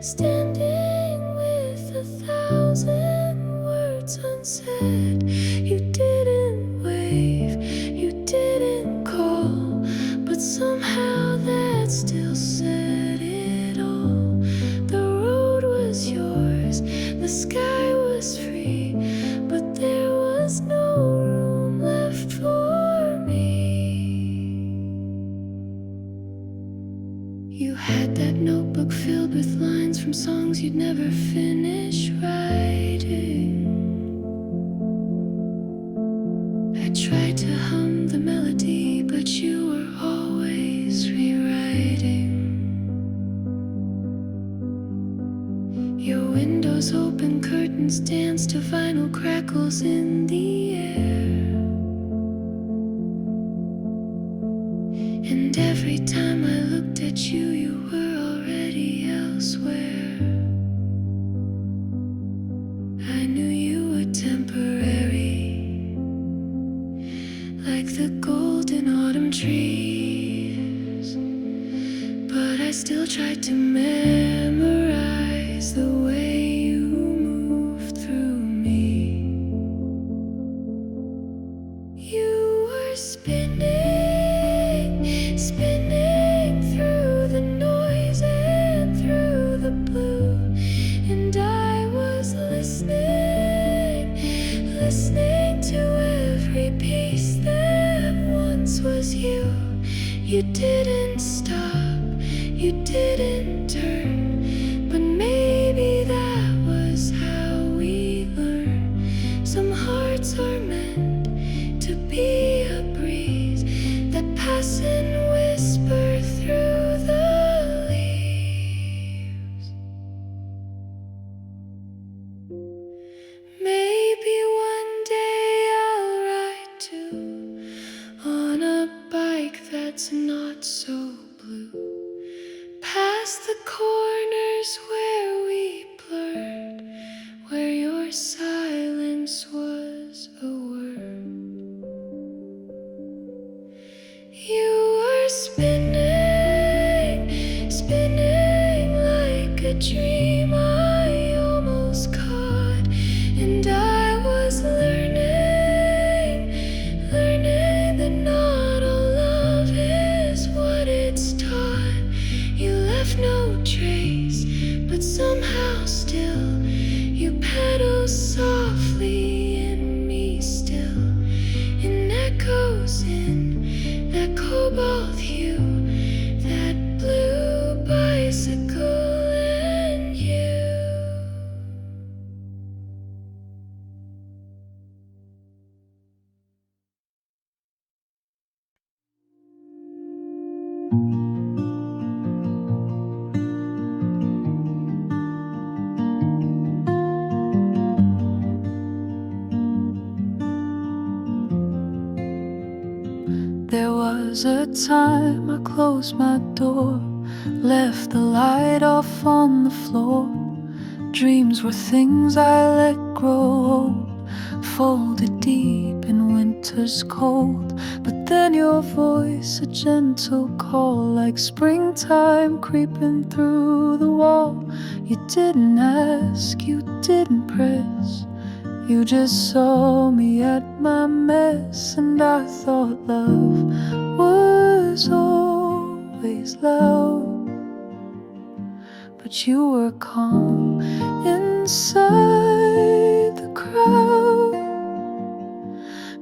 standing with 1,000 words unsaid. You didn't wave, you didn't call, but somehow that still said it all. The road was yours, the sky was free, but there was no room left for me. You had that notebook filled with lines from songs you'd never finish writing. I tried to hum the melody, but you were always rewriting. Your windows open, curtains dance to vinyl crackles in the air. And every time I looked at you, you were already elsewhere. I knew you were temporary, like the golden autumn trees, but I still tried to memorize the way you moved through me. You were spinning through the noise and through the blue, and I was listening to every piece that once was you. You didn't stop, you didn't turn, but maybe that was how we learn. Some hearts are meant to be a breeze that pass and whisper through the leaves. Maybe one day I'll ride too, on a bike that's not so blue, past the corners where we blurred, where your silence was a word. You were spinning like a dream I almost caught, and I was learning that not all love is what it's taught. You left no trace, but somehow still you pedal softly in me still, and echoes in that cobalt hue, that blue bicycle and you. was a time I closed my door, left the light off on the floor. Dreams were things I let grow old, folded deep in winter's cold. But then your voice, a gentle call, like springtime creeping through the wall. You didn't ask, you didn't press, you just saw me at my mess. And I thought love was always loud, but you were calm inside the crowd.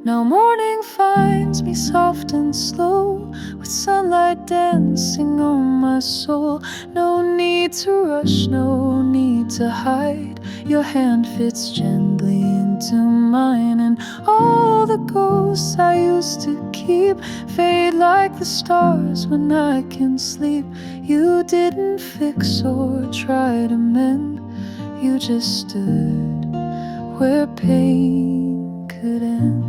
Now morning finds me soft and slow, with sunlight dancing on my soul. No need to rush, no need to hide. Your hand fits gently into mine, and all the ghosts I used to keep fade like the stars when I can sleep. You didn't fix or try to mend, you just stood where pain could end.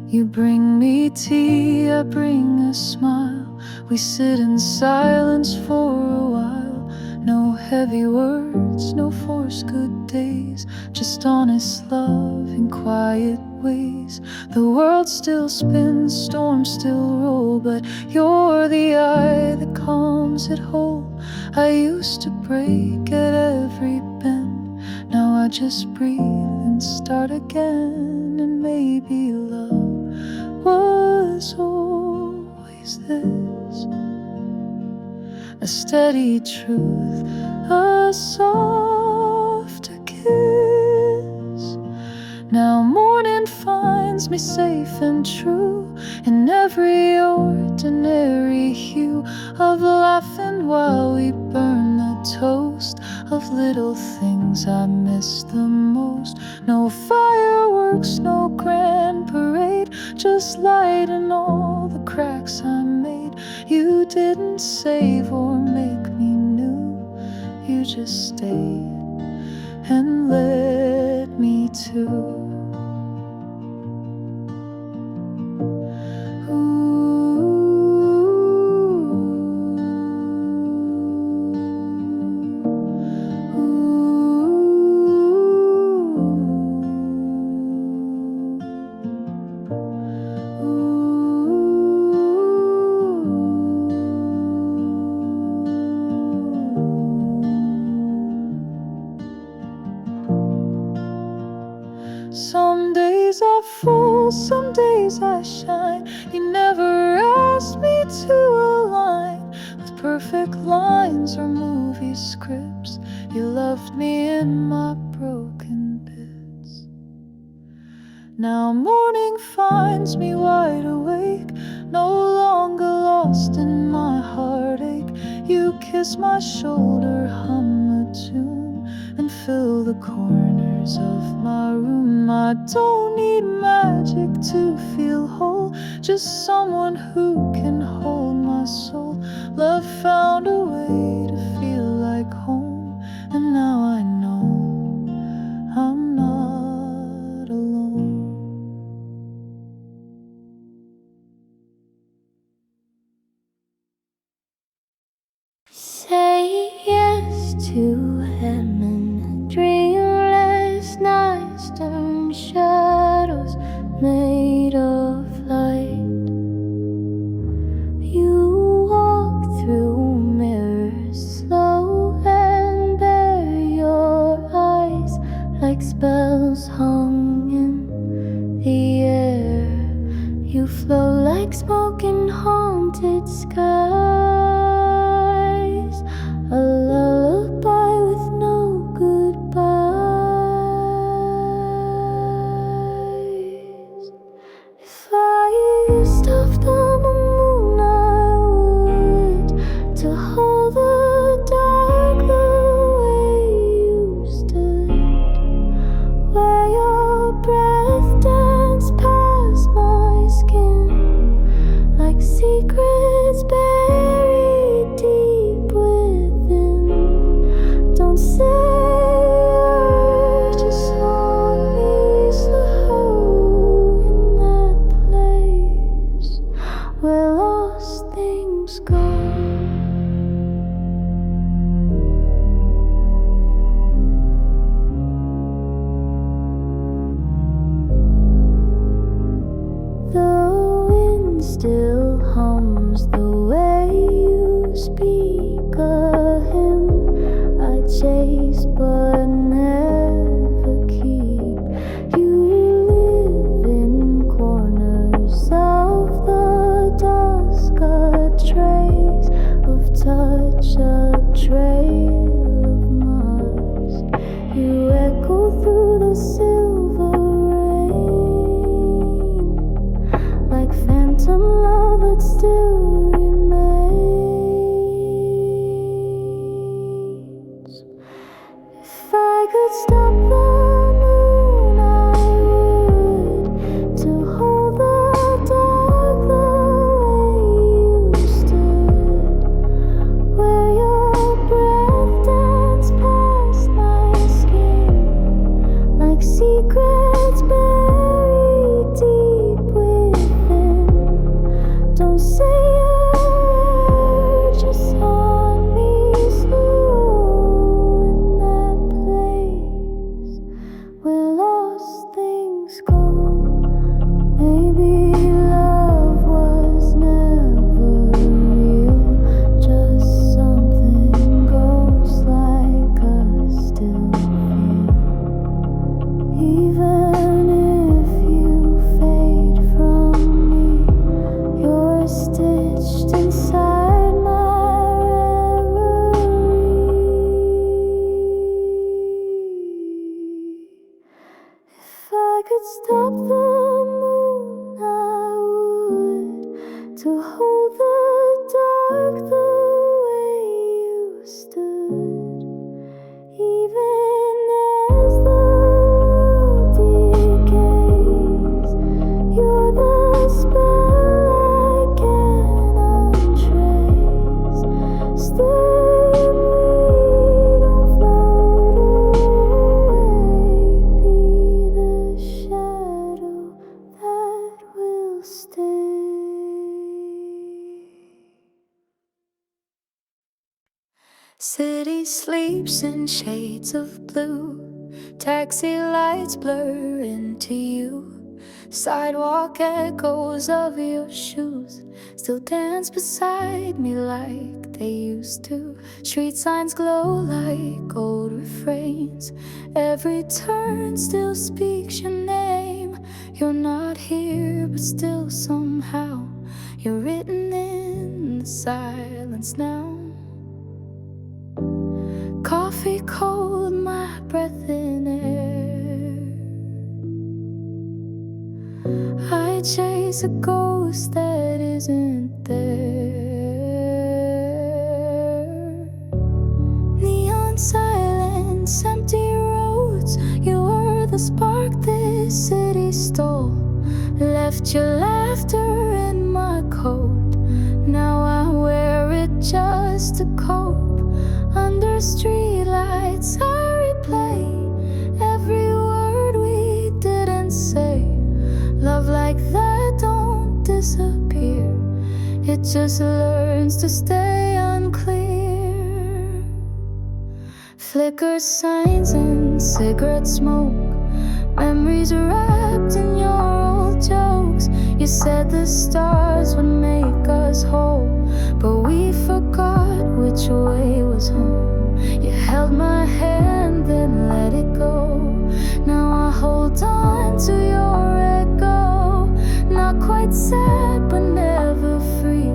You bring me tea, I bring a smile. We sit in silence for a while. No heavy words, no forced good days, just honest love in quiet ways. The world still spins, storms still roll, but you're the eye that calms it whole. I used to break at every bend, now I just breathe and start again. And maybe love was always this, a steady truth, a softer kiss. Now morning finds me safe and true in every ordinary hue of laughing while we burn the toast of little things I miss the most. No fireworks, no grand parade, just light in all the cracks I made. You didn't save or make me new, you just stayed and led me to. Some days I fall, some days I shine. You never asked me to align with perfect lines or movie scripts. You loved me in my broken bits. Now morning finds me wide awake, no longer lost in my heartache. You kiss my shoulder, hum a tune, and fill the corners of my room. I don't need magic to feel whole, just someone who can hold my soul. Love found a way to feel like home, and now I know I'm not alone. Say yes to heaven, dreamless nights turn shadows made of light. You walk through mirrors slow and bare your eyes like spells hung in the air. You flow like smoke in haunted skies. stop the moon, I would, to hold the dark the way you stood, where your breath danced past my skin, like secrets buried deep within. Don't say a word, just hold me slow in that place where lost things go. Maybe love was never real, just something ghosts like us still feel. Even if you fade from me, you're stitched inside my reverie. If I could stop the moon, I would, to hold the dark the way you stood, even as the world decays. You're the spell I can't untrace. Stay and we don't float away. Be the shadow that will stay. City sleeps in shades of blue, taxi lights blur into you. Sidewalk echoes of your shoes still dance beside me like they used to. Street signs glow like old refrains. Every turn still speaks your name. You're not here, but still somehow you're written in the silence now. Coffee cold, my breath in air. I chase a ghost that isn't there. Neon silence, empty roads. You were the spark this city stole. Left your laughter in my coat. Now I wear it just to cope. Under streetlights I replay every word we didn't say. Love like that don't disappear, it just learns to stay unclear. Flicker signs and cigarette smoke, memories wrapped in your old jokes. You said the stars would make us whole, but we forgot which way was home. You held my hand, then let it go. Now I hold on to your echo. Not quite sad, but never free,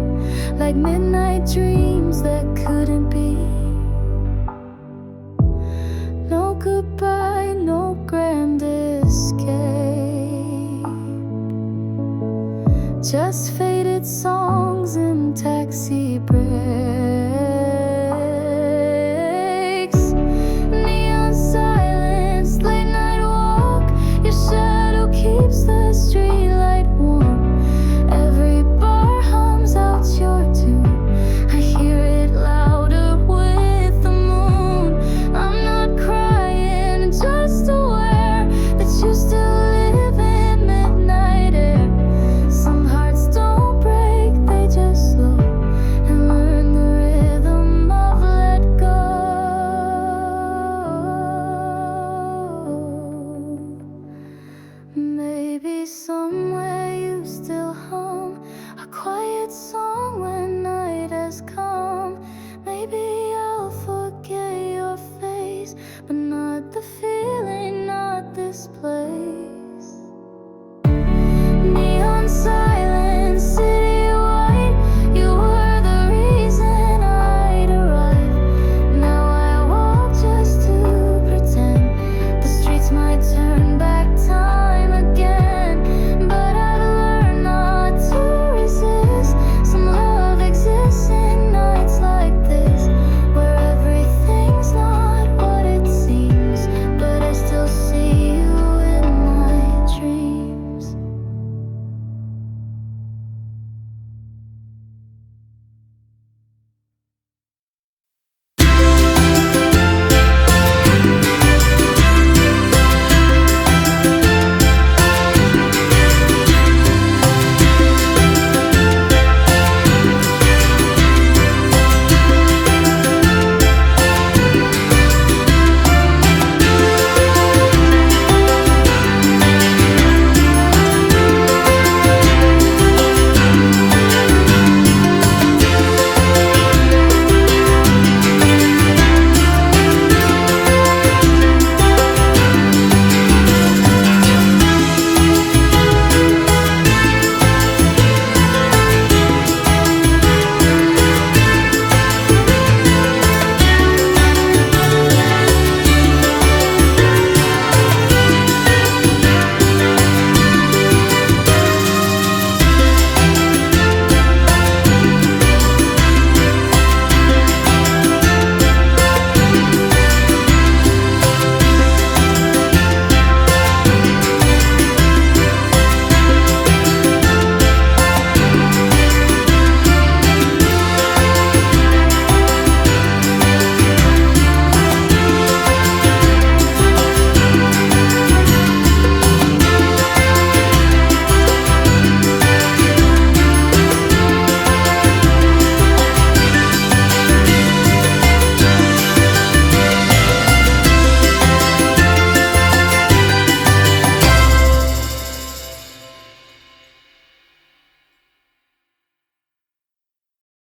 like midnight dreams that couldn't be. No goodbye, no grand escape, just faded songs and taxi breath.